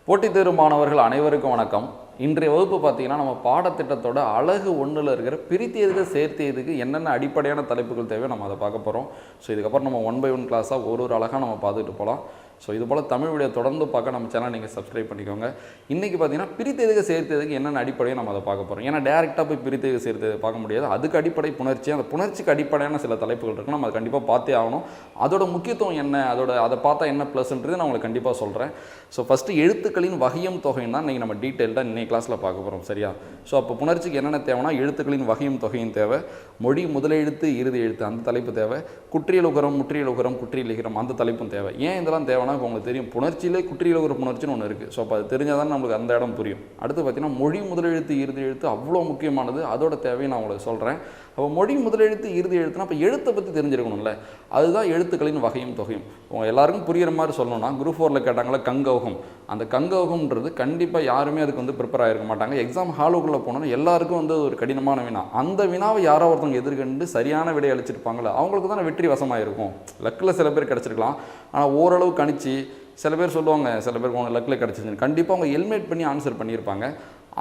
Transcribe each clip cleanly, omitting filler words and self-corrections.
போட்டித் தேர்வு மாணவர்கள் அனைவருக்கும் வணக்கம். இன்றைய வகுப்பு பார்த்தீங்கன்னா நம்ம பாடத்திட்டத்தோட அழகு 1ல் இருக்கிற பிரித்து எழுத சேர்த்து எழுதுக்கு என்னென்ன அடிப்படையான தலைப்புகள் தேவையோ நம்ம அதை பார்க்க போகிறோம். ஸோ இதுக்கப்புறம் நம்ம 1 by 1 கிளாஸாக ஒரு அழகாக நம்ம பார்த்துட்டு போகலாம். ஸோ இது போல் தமிழ் வீடியோ தொடர்ந்து பார்க்க நம்ம சேனல் நீங்கள் சப்ஸ்கிரைப் பண்ணிக்கோங்க. இன்றைக்கி பார்த்தீங்கன்னா பிரித்து எழுத சேர்த்து எழுதுக்கு என்னென்ன அடிப்படையோ நம்ம அதை பார்க்க போகிறோம். ஏன்னா டேரெக்டாக போய் பிரித்து எழுத சேர்த்து பார்க்க முடியாது. அதுக்கு அடிப்படை புணர்ச்சி, அந்த புணர்ச்சிக்கு அடிப்படையான சில தலைப்புகள் இருக்குது. நம்ம அதை கண்டிப்பாக பார்த்தே ஆகணும். அதோட முக்கியத்துவம் என்ன, அதை பார்த்தா என்ன ப்ளஸ்ன்றது நான் உங்களுக்கு கண்டிப்பாக சொல்கிறேன். ஸோ ஃபஸ்ட்டு எழுத்துக்களின் வகையும் தொகையும் தான் இன்றைக்கி நம்ம டீட்டெயில்டாக இன்னைக்கு கிளாஸில் பார்க்க போகிறோம். சரியா? ஸோ அப்போ புணர்ச்சிக்கு என்னென்ன தேவைன்னா எழுத்துக்களின் வகையும் தொகையும் தேவை, மொழி முதலெழுத்து இறுதி எழுத்து அந்த தலைப்பு தேவை, குற்றியலுகரம் முற்றியலுகரம் குற்றியலிகரம் அந்த தலைப்பும் தேவை. ஏன் இதெல்லாம் தேவைன்னா இப்போ உங்களுக்கு தெரியும் புணர்ச்சியிலே குற்றியலுகர புணர்ச்சின்னு ஒன்று இருக்குது. ஸோ அப்போ அது தெரிஞ்சால் தான் நம்மளுக்கு அந்த இடம் புரியும். அடுத்து பார்த்தீங்கன்னா மொழி முதலெழுத்து இறுதி எழுத்து அவ்வளோ முக்கியமானது. அதோட தேவையை நான் உங்களுக்கு சொல்கிறேன். அப்போ மொழி முதலெழுத்து இறுதி எழுத்துனா அப்போ எழுத்தை பற்றி தெரிஞ்சிருக்கணும்ல. அதுதான் எழுத்துக்களின் வகையும் தொகையும். உங்கள் எல்லாருக்கும் புரிகிற மாதிரி சொல்லணும்னா குரூப் 4ல் கேட்டாங்களா கங்கௌகம், அந்த கங்கௌகம்ன்றது கண்டிப்பாக யாருமே அதுக்கு ப்ரிப்பேர் ஆகிருக்க மாட்டாங்க. எக்ஸாம் ஹாலுக்குள்ளே போனோன்னா எல்லாருக்கும் ஒரு கடினமான வினா. அந்த வினாவை யாரோ ஒருத்தவங்க எதிர்கண்டு சரியான விடை அளிச்சிருப்பாங்களே அவங்களுக்கு தான் வெற்றி வசமாக இருக்கும். லக்கில் சில பேர் கிடச்சிருக்கலாம், ஆனால் ஓரளவு கணிச்சு சில பேர் சொல்லுவாங்க, சில பேருக்கு அவங்க லக்கில் கிடச்சிருச்சு கண்டிப்பாக அவங்க எலிமினேட் பண்ணி ஆன்சர் பண்ணியிருப்பாங்க.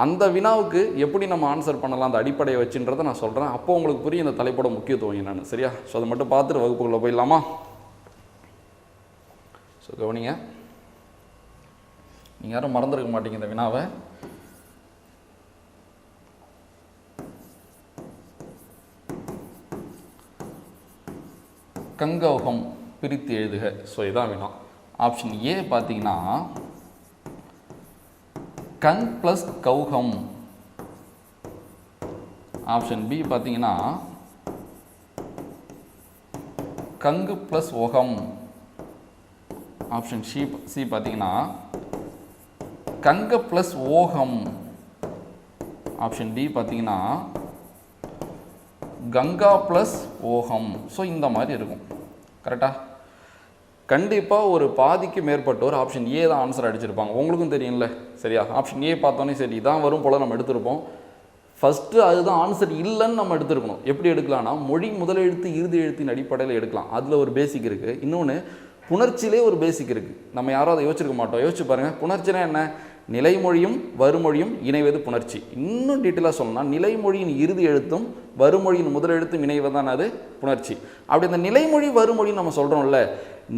அந்த வினாவுக்கு எப்படி நம்ம ஆன்சர் பண்ணலாம் அந்த அடிப்படையை வச்சுன்றதை நான் சொல்கிறேன். அப்போ உங்களுக்கு புரியும் இந்த தலைப்போட முக்கியத்துவம் என்னன்னு. சரியா? ஸோ அதை மட்டும் பார்த்துட்டு வகுப்புக்குள்ளே போயிடலாமா? ஸோ கவனிங்க, நீங்கள் யாரும் மறந்துருக்க மாட்டீங்க இந்த வினாவை. கங்கௌகம் பிரித்து எழுதுக. ஸோ இதான் வினா. ஆப்ஷன் ஏ பார்த்தீங்கன்னா கங் ப்ளஸ் கௌகம். ஆப்ஷன் பி பார்த்தீங்கன்னா கங்கு ப்ளஸ் ஒகம். ஆப்ஷன் சி பார்த்தீங்கன்னா கங்க ப்ளஸ் ஓகம். ஆப்ஷன் டி பார்த்தீங்கன்னா கங்கா ப்ளஸ் ஓகம். ஸோ இந்த மாதிரி இருக்கும். கரெக்டாக? கண்டிப்பாக ஒரு பாதிக்கு மேற்பட்டோர் ஆப்ஷன் ஏ தான் ஆன்சர் அடிச்சிருப்பாங்க. உங்களுக்கும் தெரியும்ல. சரியா? ஆப்ஷன் ஏ பார்த்தோன்னே சரி இதான் வரும் போல் நம்ம எடுத்திருப்போம். ஃபஸ்ட்டு அதுதான் ஆன்சர் இல்லைன்னு நம்ம எடுத்துருக்கணும். எப்படி எடுக்கலாம்னா மொழி முதலெழுத்து இறுதி எழுத்தின் அடிப்படையில் எடுக்கலாம். அதில் ஒரு பேசிக் இருக்குது. இன்னொன்று புணர்ச்சியிலே ஒரு பேசிக் இருக்குது. நம்ம யாரும் அதை யோசிச்சிருக்க மாட்டோம். யோசிச்சு பாருங்கள், புணர்ச்சினா என்ன? நிலைமொழியும் வறுமொழியும் இணைவது புணர்ச்சி. இன்னும் டீட்டெயிலாக சொல்லணும்னா நிலைமொழியின் இறுதி எழுத்தும் வறுமொழியின் முதலெழுத்தும் இணைவதுதான் அது புணர்ச்சி. அப்படி அந்த நிலைமொழி வறுமொழின்னு நம்ம சொல்கிறோம்ல,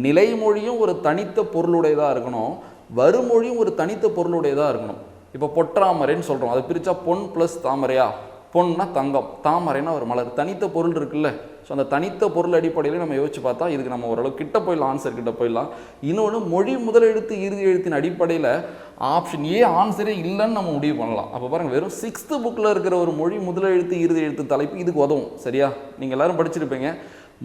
நிலைமொழியும் ஒரு தனித்த பொருளுடையதாக இருக்கணும், வறுமொழியும் ஒரு தனித்த பொருளுடையதாக இருக்கணும். இப்போ பொற்றாமரைன்னு சொல்கிறோம், அதை பிரித்தா பொன் ப்ளஸ் தாமரையா? பொன்னா தங்கம், தாமரைன்னா ஒரு மலர். தனித்த பொருள் இருக்குல்ல. ஸோ அந்த தனித்த பொருள் அடிப்படையில் நம்ம யோசிச்சு பார்த்தா இதுக்கு நம்ம ஓரளவு கிட்ட போயிடலாம், ஆன்சர் கிட்ட போயிடலாம். இன்னொன்று மொழி முதலெழுத்து இறுதி எழுத்தின் அடிப்படையில் ஆப்ஷன் ஏ ஆன்சரே இல்லைன்னு நம்ம முடிவு பண்ணலாம். அப்போ பாருங்கள், வெறும் 6th புக்கில் இருக்கிற ஒரு மொழி முதலெழுத்து இறுதி எழுத்து தலைப்பு இதுக்கு உதவும். சரியா? நீங்கள் எல்லோரும் படிச்சிருப்பீங்க.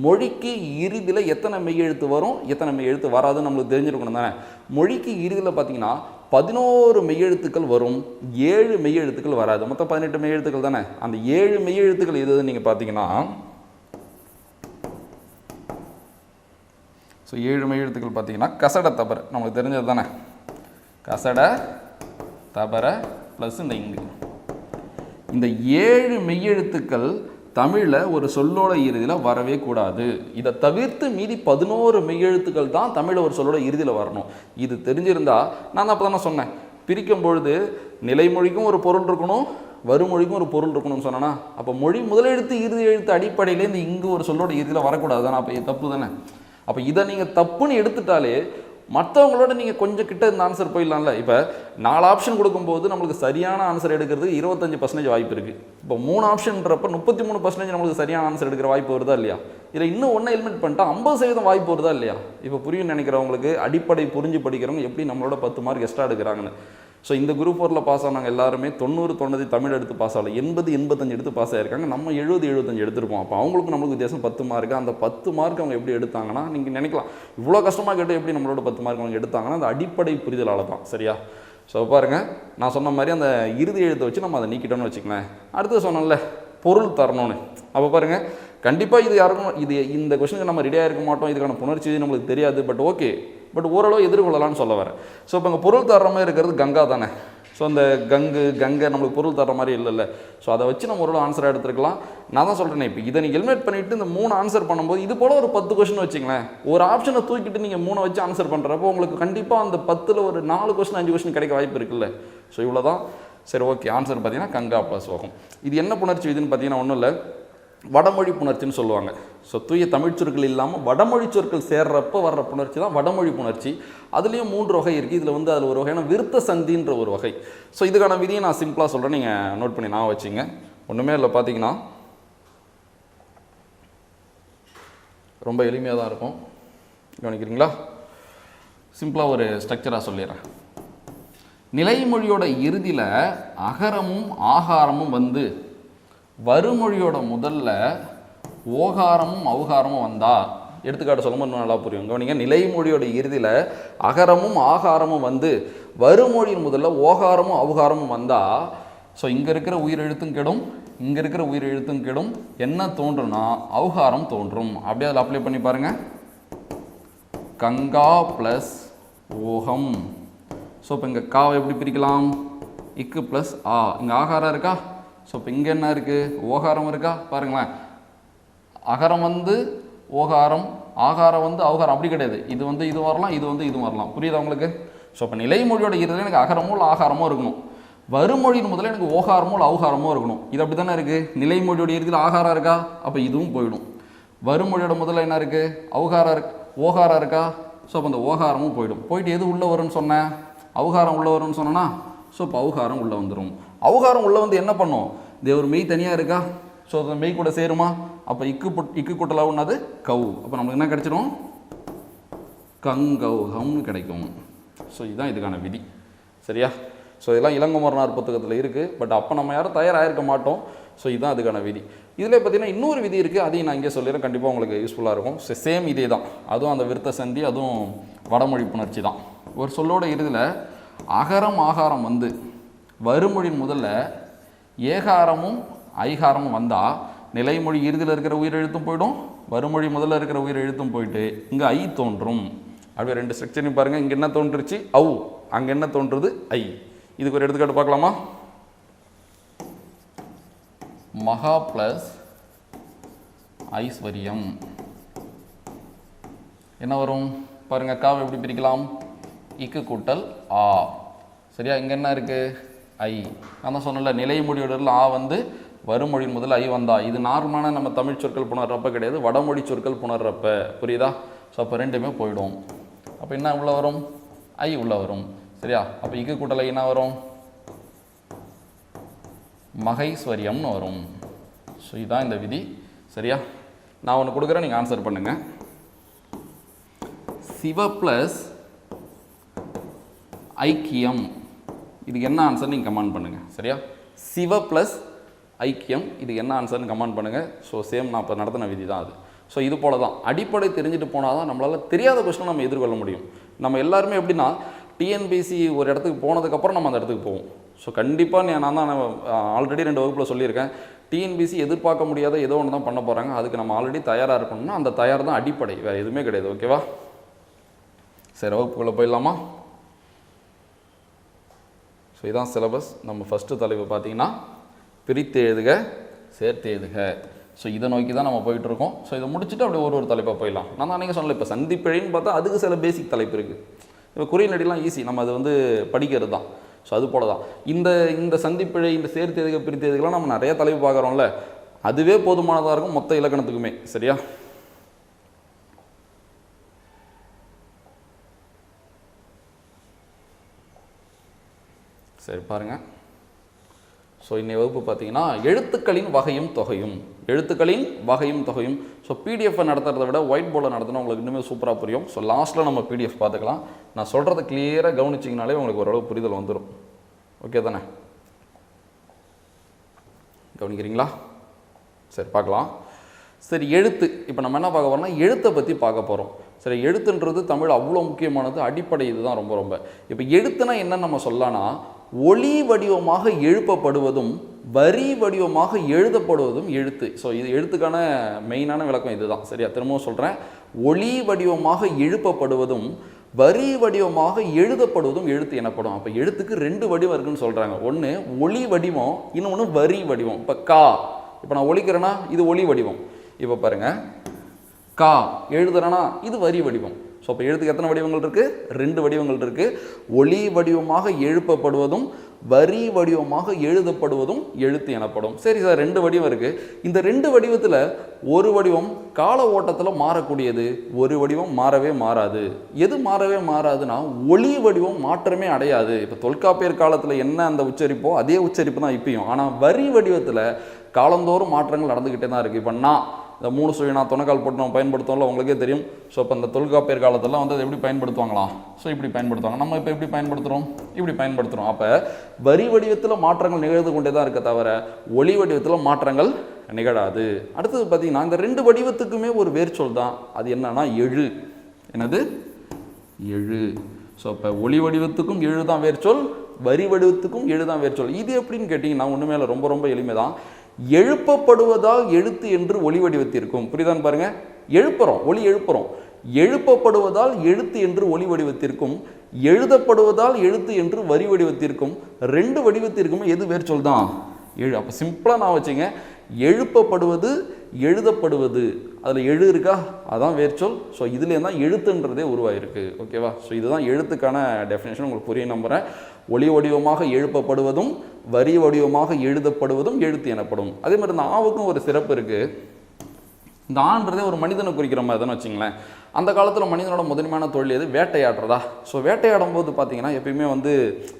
மொழிக்கு இறுதியில் எத்தனை மெய்யெழுத்து வரும், எத்தனை மெய்யெழுத்து வராதுன்னு நம்மளுக்கு தெரிஞ்சிருக்கணும் தானே. மொழிக்கு இறுதியில் பார்த்தீங்கன்னா 11 மெய்யெழுத்துக்கள் வரும், 7 மெய்யெழுத்துக்கள் வராது. மொத்தம் 18 மெய்யெழுத்துக்கள் தானே. அந்த 7 மெய்யெழுத்துக்கள் எதுன்னு நீங்கள் பார்த்தீங்கன்னா, ஸோ 7 மெய்யெழுத்துக்கள் பார்த்தீங்கன்னா கசட தபர, நமக்கு தெரிஞ்சது தானே. கசட தபர ப்ளஸ் இந்த இங்கு. இந்த 7 மெய்யெழுத்துக்கள் தமிழில் ஒரு சொல்லோட இறுதியில் வரவே கூடாது. இதை தவிர்த்து மீதி 11 மெய்யெழுத்துக்கள் தான் தமிழில் ஒரு சொல்லோட இறுதியில் வரணும். இது தெரிஞ்சிருந்தா நான் அப்போ தானே சொன்னேன், பிரிக்கும் பொழுது நிலைமொழிக்கும் ஒரு பொருள் இருக்கணும், வறுமொழிக்கும் ஒரு பொருள் இருக்கணும்னு சொன்னேன்னா, அப்போ மொழி முதலெழுத்து இறுதி எழுத்து அடிப்படையிலே இந்த இங்கு ஒரு சொல்லோட இறுதியில் வரக்கூடாது தானே. அப்போ இது தப்பு தானே. அப்போ இதை நீங்கள் தப்புன்னு எடுத்துட்டாலே மற்றவங்களோட நீங்கள் கொஞ்சம் கிட்ட இந்த ஆன்சர் போயிடலாம்ல. இப்போ 4 ஆப்ஷன் கொடுக்கும்போது நம்மளுக்கு சரியான ஆன்சர் எடுக்கிறதுக்கு 25% வாய்ப்பு இருக்குது. இப்போ 3 ஆப்ஷன்றப்ப 33% நம்மளுக்கு சரியான ஆன்சர் எடுக்கிற வாய்ப்பு வருதா இல்லையா? இதில் இன்னும் ஒன்று எலிமெண்ட் பண்ணிட்டா 50% வாய்ப்பு வருதா இல்லையா? இப்போ புரியும் நினைக்கிறவங்களுக்கு, அடிப்படை புரிஞ்சு படிக்கிறவங்க எப்படி நம்மளோட 10 மார்க் எக்ஸ்ட்ரா எடுக்கிறாங்கன்னு. ஸோ இந்த குரூப் 4ல் பாஸ் ஆனாங்க எல்லாருமே 90 தமிழ் எடுத்து பாஸ் ஆகல, 80-85 எடுத்து பாஸ் ஆகிருக்காங்க. நம்ம 70-75 எடுத்திருப்போம். அப்போ அவங்களுக்கு நம்மளுக்கு வித்தியாசம் 10 மார்க்கு. அந்த 10 மார்க் அவங்க எப்படி எடுத்தாங்கன்னா, நீங்கள் நினைக்கலாம் இவ்வளோ கஷ்டமாக கேட்டு எப்படி நம்மளோட 10 மார்க் அவங்க எடுத்தாங்கன்னா, அந்த அடிப்படை புரிதலால் தான். சரியா? ஸோ பாருங்கள், நான் சொன்ன மாதிரி அந்த இறுதி எழுத்தை வச்சு நம்ம அதை நீக்கிட்டோம்னு வச்சுக்கலேன். அடுத்து சொன்னோம்ல பொருள் தரணும்னு. அப்போ பாருங்கள், கண்டிப்பாக இது யாருக்கும் இந்த கொஸ்டினுக்கு நம்ம ரெடியாக இருக்க மாட்டோம், இதுக்கான புணர்ச்சி நம்மளுக்கு தெரியாது. பட் ஓரளவு எதிர்கொள்ளலாம்னு சொல்ல வரேன். ஸோ இப்போ இங்கே பொருள் தர மாதிரி இருக்கிறது கங்கா தானே. ஸோ அந்த கங்கை நம்மளுக்கு பொருள் தர மாதிரி இல்லைல்ல. ஸோ அதை வச்சு நம்ம ஒரு ஆன்சராக எடுத்துருக்கலாம். நான் தான் சொல்கிறேன், இப்போ இதை நீங்கள் எலிமினேட் பண்ணிவிட்டு இந்த 3 ஆன்சர் பண்ணும்போது இது போல் ஒரு 10 கொஸ்டின் வச்சிங்களேன், ஒரு ஆப்ஷனை தூக்கிட்டு நீங்கள் 3 வச்சு ஆன்சர் பண்ணுறப்போ உங்களுக்கு கண்டிப்பாக அந்த 10ல் ஒரு 4 கொஸ்டின் 5 கொஸ்டின் கிடைக்க வாய்ப்பு இருக்குல்ல. ஸோ இவ்வளோ தான். சரி, ஓகே. ஆன்சர் பார்த்தீங்கன்னா கங்கா ப்ளஸ் ஓகம். இது என்ன புணர்ச்சி இதுன்னு பார்த்தீங்கன்னா ஒன்றும் இல்லை, வடமொழி புணர்ச்சின்னு சொல்லுவாங்க. ஸோ தூய தமிழ் சொற்கள் இல்லாமல் வடமொழி சொற்கள் சேர்றப்போ வர்ற புணர்ச்சி தான் வடமொழி புணர்ச்சி. அதுலேயும் 3 வகை இருக்குது. இதில் வந்து அதில் ஒரு வகையான விருத்த சந்தின்ற ஒரு வகை. ஸோ இதுக்கான விதியை நான் சிம்பிளாக சொல்கிறேன், நீங்கள் நோட் பண்ணி நான் வச்சுங்க. ஒன்றுமே இல்லை, பார்த்தீங்கன்னா ரொம்ப எளிமையாக தான் இருக்கும். கவனிக்கிறீங்களா? சிம்பிளாக ஒரு ஸ்ட்ரக்சராக சொல்லிடுறேன். நிலைமொழியோட இறுதியில் அகரமும் ஆகாரமும் வந்து வருமொழியோட முதல்ல ஓகாரமும் அவுகாரமும் வந்தா, எடுத்துக்காட்டு சொல்லும்போது இன்னும் நல்லா புரியும். கவனிங்க, நிலைமொழியோட இறுதியில் அகரமும் ஆகாரமும் வந்து வருமொழியின் முதல்ல ஓகாரமும் அவுகாரமும் வந்தா, ஸோ இங்கே இருக்கிற உயிரெழுத்தும் கெடும், இங்கே இருக்கிற உயிரெழுத்தும் கெடும். என்ன தோன்றும்னா அவுகாரம் தோன்றும். அப்படியே அதில் அப்ளை பண்ணி பாருங்கள். கங்கா ப்ளஸ் ஓகம். ஸோ இப்போ இங்கே காவை எப்படி பிரிக்கலாம்? இக்கு ப்ளஸ் ஆ. இங்கே ஆகாரம் இருக்கா? ஸோ இப்போ இங்கே என்ன இருக்குது? ஓகாரம் இருக்கா? பாருங்களேன், அகரம் வந்து ஓகாரம், ஆகாரம் வந்து அவுகாரம். அப்படி கிடையாது, இது வந்து இது வரலாம், இது வந்து இது வரலாம். புரியுதா உங்களுக்கு? ஸோ இப்போ நிலைமொழியோட இறுதியில் எனக்கு அகரமோ இல்லை ஆகாரமோ இருக்கணும், வருமொழியின் முதல்ல எனக்கு ஓகாரமோ இல்லை அவுகாரமோ இருக்கணும். இது அப்படி தானே இருக்குது. நிலைமொழியோட இறுதியில் ஆகாரம் இருக்கா? அப்போ இதுவும் போயிடும். வருமொழியோட முதல்ல என்ன இருக்குது? அவுகாரம் இருக்கு, ஓகாரம் இருக்கா? ஸோ அப்போ அந்த ஓகாரமும் போயிடும். போயிட்டு எது உள்ளே வரும்னு சொன்னேன்? அவுகாரம் உள்ளே வரும்னு சொன்னேன்னா, ஸோ இப்போ அவுகாரம் உள்ளே வந்துடும். அவுகாரம் உள்ளே வந்து என்ன பண்ணும்? இது ஒரு மெய் தனியாக இருக்கா? ஸோ அந்த மெய் கூட சேருமா? அப்போ இக்கு கூட்டலாவுன்னது கவு. அப்போ நமக்கு என்ன கிடைச்சிடும்? கங்கௌகம்னு கிடைக்கும். ஸோ இதுதான் இதுக்கான விதி. சரியா? ஸோ இதெல்லாம் இளங்குமரனார் புத்தகத்தில் இருக்குது. பட் அப்போ நம்ம யாரும் தயாராகிருக்க மாட்டோம். ஸோ இதுதான் அதுக்கான விதி. இதில் பார்த்தீங்கன்னா இன்னொரு விதி இருக்குது, அதையும் நான் இங்கே சொல்லிடுறேன், கண்டிப்பாக உங்களுக்கு யூஸ்ஃபுல்லாக இருக்கும். சேம் இதே தான், அதுவும் அந்த விருத்த சந்தி, அதுவும் வடமொழி புணர்ச்சி தான். ஒரு சொல்லோட இறுதியில் அகரம் ஆகாரம் வந்து வருமொழியின் முதல்ல ஏகாரமும் ஐகாரமும் வந்தால் நிலைமொழி இறுதியில் இருக்கிற உயிரெழுத்தும் போயிடும், வருமொழி முதல்ல இருக்கிற உயிரெழுத்தும் போயிட்டு இங்கே ஐ தோன்றும். அப்படியே 2 ஸ்ட்ரக்சரையும் பாருங்கள். இங்கே என்ன தோன்றுச்சு? அவு. அங்கே என்ன தோன்றுறது? ஐ. இதுக்கு ஒரு எடுத்துக்காட்டு பார்க்கலாமா? மகா ப்ளஸ் ஐஸ்வர்யம் என்ன வரும்? பாருங்கள், காவை எப்படி பிரிக்கலாம்? இக்கு கூட்டல் ஆ. சரியா? இங்கே என்ன இருக்குது? ஐ. நான் தான் சொன்னல, நிலைமொழியோட ஆ வந்து வருமொழியின் முதல்ல ஐ வந்தா. இது நார்மலான நம்ம தமிழ் சொற்கள் புணர்றப்ப கிடையாது, வடமொழி சொற்கள் புணர்றப்ப. புரியுதா? ஸோ அப்போ ரெண்டுமே போயிடும். அப்போ என்ன உள்ளே வரும்? ஐ உள்ளே வரும். சரியா? அப்போ இக்கு கூட்டல் ஐ என்ன வரும்? மகைஸ்வரியம்னு வரும். ஸோ இதுதான் இந்த விதி. சரியா? நான் ஒன்று கொடுக்குறேன், நீங்கள் ஆன்சர் பண்ணுங்கள். சிவ ப்ளஸ் ஐக்கியம், இதுக்கு என்ன ஆன்சர் நீங்கள் கமெண்ட் பண்ணுங்கள். சரியா? சிவ ப்ளஸ் ஐக்கியம், இதுக்கு என்ன ஆன்சர்னு கமெண்ட் பண்ணுங்கள். ஸோ சேம் நான் இப்போ நடத்தின விதி தான் அது. ஸோ இது போல தான் அடிப்படை தெரிஞ்சுட்டு போனால் தான் நம்மளால் தெரியாத கொஸ்டினை நம்ம எதிர்கொள்ள முடியும். நம்ம எல்லாருமே எப்படின்னா டிஎன்பிசி ஒரு இடத்துக்கு போனதுக்கப்புறம் நம்ம அந்த இடத்துக்கு போவோம். ஸோ கண்டிப்பாக நான் தான் ஆல்ரெடி 2 வகுப்பில் சொல்லியிருக்கேன், டிஎன்பிசி எதிர்பார்க்க முடியாத ஏதோ ஒன்று தான் பண்ண போகிறாங்க. அதுக்கு நம்ம ஆல்ரெடி தயாராக இருக்கணும்னா அந்த தயார் தான் அடிப்படை, வேறு எதுவுமே கிடையாது. ஓகேவா? சரி, வகுப்புக்குள்ளே போயிடலாமா? ஸோ இதான் சிலபஸ். நம்ம ஃபஸ்ட்டு தலைப்பு பார்த்தீங்கன்னா பிரித்து எழுதுக, சேர்த்து எழுதுக. ஸோ இதை நோக்கி தான் நம்ம போயிட்டுருக்கோம். ஸோ இதை முடிச்சுட்டு அப்படியே ஒரு தலைப்பாக போயிடலாம். நான் தான் நீங்கள் சொன்னல, இப்போ சந்திப்பிழைன்னு பார்த்தா அதுக்கு சில பேசிக் தலைப்பு இருக்குது. இப்போ குறிநடிலாம் ஈஸி, நம்ம அது வந்து படிக்கிறது தான். ஸோ அது போல தான் இந்த சந்திப்பிழை, இந்த சேர்த்து எழுதுக, பிரித்து எழுதுகலாம் நம்ம நிறைய தலைப்பு பார்க்குறோம்ல, அதுவே போதுமானதாக இருக்கும் மொத்த இலக்கணத்துக்குமே. சரியா? சரி, பாருங்கள். ஸோ இன்னைய வகுப்பு பார்த்தீங்கன்னா எழுத்துக்களின் வகையும் தொகையும், எழுத்துக்களின் வகையும் தொகையும். ஸோ பிடிஎஃப்பை நடத்துறதை விட ஒயிட் போர்டில் நடத்தினா உங்களுக்கு இன்னுமே சூப்பராக புரியும். ஸோ லாஸ்ட்டில் நம்ம பிடிஎஃப் பார்த்துக்கலாம். நான் சொல்கிறத கிளியராக கவனிச்சிங்கனாலே உங்களுக்கு ஓரளவு புரிதல் வந்துடும். ஓகே தானே? கவனிக்கிறீங்களா? சரி, பார்க்கலாம். சரி, எழுத்து. இப்போ நம்ம என்ன பார்க்க போகிறோம்னா எழுத்தை பற்றி பார்க்க போகிறோம். சரி, எழுத்துன்றது தமிழ் அவ்வளோ முக்கியமானது, அடிப்படை இதுதான் ரொம்ப ரொம்ப. இப்போ எழுத்துனா என்னன்னு நம்ம சொல்லலாம்னா ஒளி வடிவமாக எழுப்பப்படுவதும் வரி வடிவமாக எழுதப்படுவதும் எழுத்து. ஸோ இது எழுத்துக்கான மெயினான விளக்கம் இதுதான். சரியா? திரும்பவும் சொல்கிறேன், ஒளி வடிவமாக எழுப்பப்படுவதும் வரி வடிவமாக எழுதப்படுவதும் எழுத்து எனப்படும். அப்போ எழுத்துக்கு 2 வடிவம் இருக்குன்னு சொல்கிறாங்க. ஒன்று ஒளி வடிவம், இன்னொன்று வரி வடிவம். இப்போ கா, இப்போ நான் ஒலிக்கிறேன்னா இது ஒளி வடிவம். இப்போ பாருங்கள், கா எழுதுறேன்னா இது வரி வடிவம். ஸோ இப்போ எழுத்துக்கு எத்தனை வடிவங்கள் இருக்குது? 2 வடிவங்கள் இருக்குது. ஒளி வடிவமாக எழுப்பப்படுவதும் வரி வடிவமாக எழுதப்படுவதும் எழுத்து எனப்படும். சரி சார், 2 வடிவம் இருக்குது. இந்த 2 வடிவத்தில் ஒரு வடிவம் கால ஓட்டத்தில் மாறக்கூடியது, ஒரு வடிவம் மாறவே மாறாது. எது மாறவே மாறாதுன்னா ஒளி வடிவம் மாற்றமே அடையாது. இப்போ தொல்காப்பியர் காலத்தில் என்ன அந்த உச்சரிப்போ அதே உச்சரிப்பு தான் இப்பயும். ஆனால் வரி வடிவத்தில் காலந்தோறும் மாற்றங்கள் நடந்துக்கிட்டே தான் இருக்குது. இப்போ நான் இந்த 3 சுழி நான் துணைக்கால் போட்டு நம்ம பயன்படுத்தோம்ல, உங்களுக்கே தெரியும். ஸோ இப்போ இந்த தொல்காப்பியர் காலத்தில் வந்து அதை எப்படி பயன்படுத்துவாங்களாம்? ஸோ இப்படி பயன்படுத்துவாங்க. நம்ம இப்போ எப்படி பயன்படுத்துகிறோம்? இப்படி பயன்படுத்துகிறோம். அப்போ வரி வடிவத்தில் மாற்றங்கள் நிகழ்ந்து கொண்டே தான் இருக்க தவிர ஒளி வடிவத்தில் மாற்றங்கள் நிகழாது. அடுத்தது பார்த்தீங்கன்னா இந்த 2 வடிவத்துக்குமே ஒரு வேர்ச்சொல் தான். அது என்னன்னா எழு. என்னது? எழு. ஸோ இப்போ ஒளி வடிவத்துக்கும் எழு தான் வேர்ச்சொல், வரி வடிவத்துக்கும் எழு தான் வேர்ச்சொல். இது எப்படின்னு கேட்டிங்கன்னா ஒன்றுமே இல்லை, ரொம்ப ரொம்ப எளிமை தான். எழுப்பப்படுவதால் எழுத்து என்று ஒளி வடிவத்திற்கும், புரியுதான்னு பாருங்க, எழுப்புறோம், ஒளி எழுப்புறோம். எழுப்பப்படுவதால் எழுத்து என்று ஒளி வடிவத்திற்கும், எழுதப்படுவதால் எழுத்து என்று வரி வடிவத்திற்கும், 2 வடிவத்திற்குமே எது வேர்ச்சொல் தான்? எழு. அப்போ சிம்பிளாக நான் வச்சுங்க, எழுப்பப்படுவது எழுதப்படுவது, அதில் எழு இருக்கா, அதான் வேர்ச்சொல். ஸோ இதுலேயே தான் எழுத்துன்றதே உருவாயிருக்கு. ஓகேவா? ஸோ இதுதான் எழுத்துக்கான டெஃபினேஷன். உங்களுக்கு புரிய நம்புகிறேன். ஒளி வடிவமாக எழுப்பப்படுவதும் வரி வடிவமாக எழுதப்படுவதும் எழுத்து எனப்படும். அதே மாதிரி இந்த ஆவுக்கும் ஒரு சிறப்பு இருக்குது. இந்த ஆன்றதே ஒரு மனிதனை குறிக்கிற மாதிரி தானே வச்சுங்களேன். அந்த காலத்தில் மனிதனோட முதன்மையான தொழில் எது? வேட்டையாடுறதா. ஸோ வேட்டையாடும் போது பார்த்தீங்கன்னா எப்பயுமே வந்து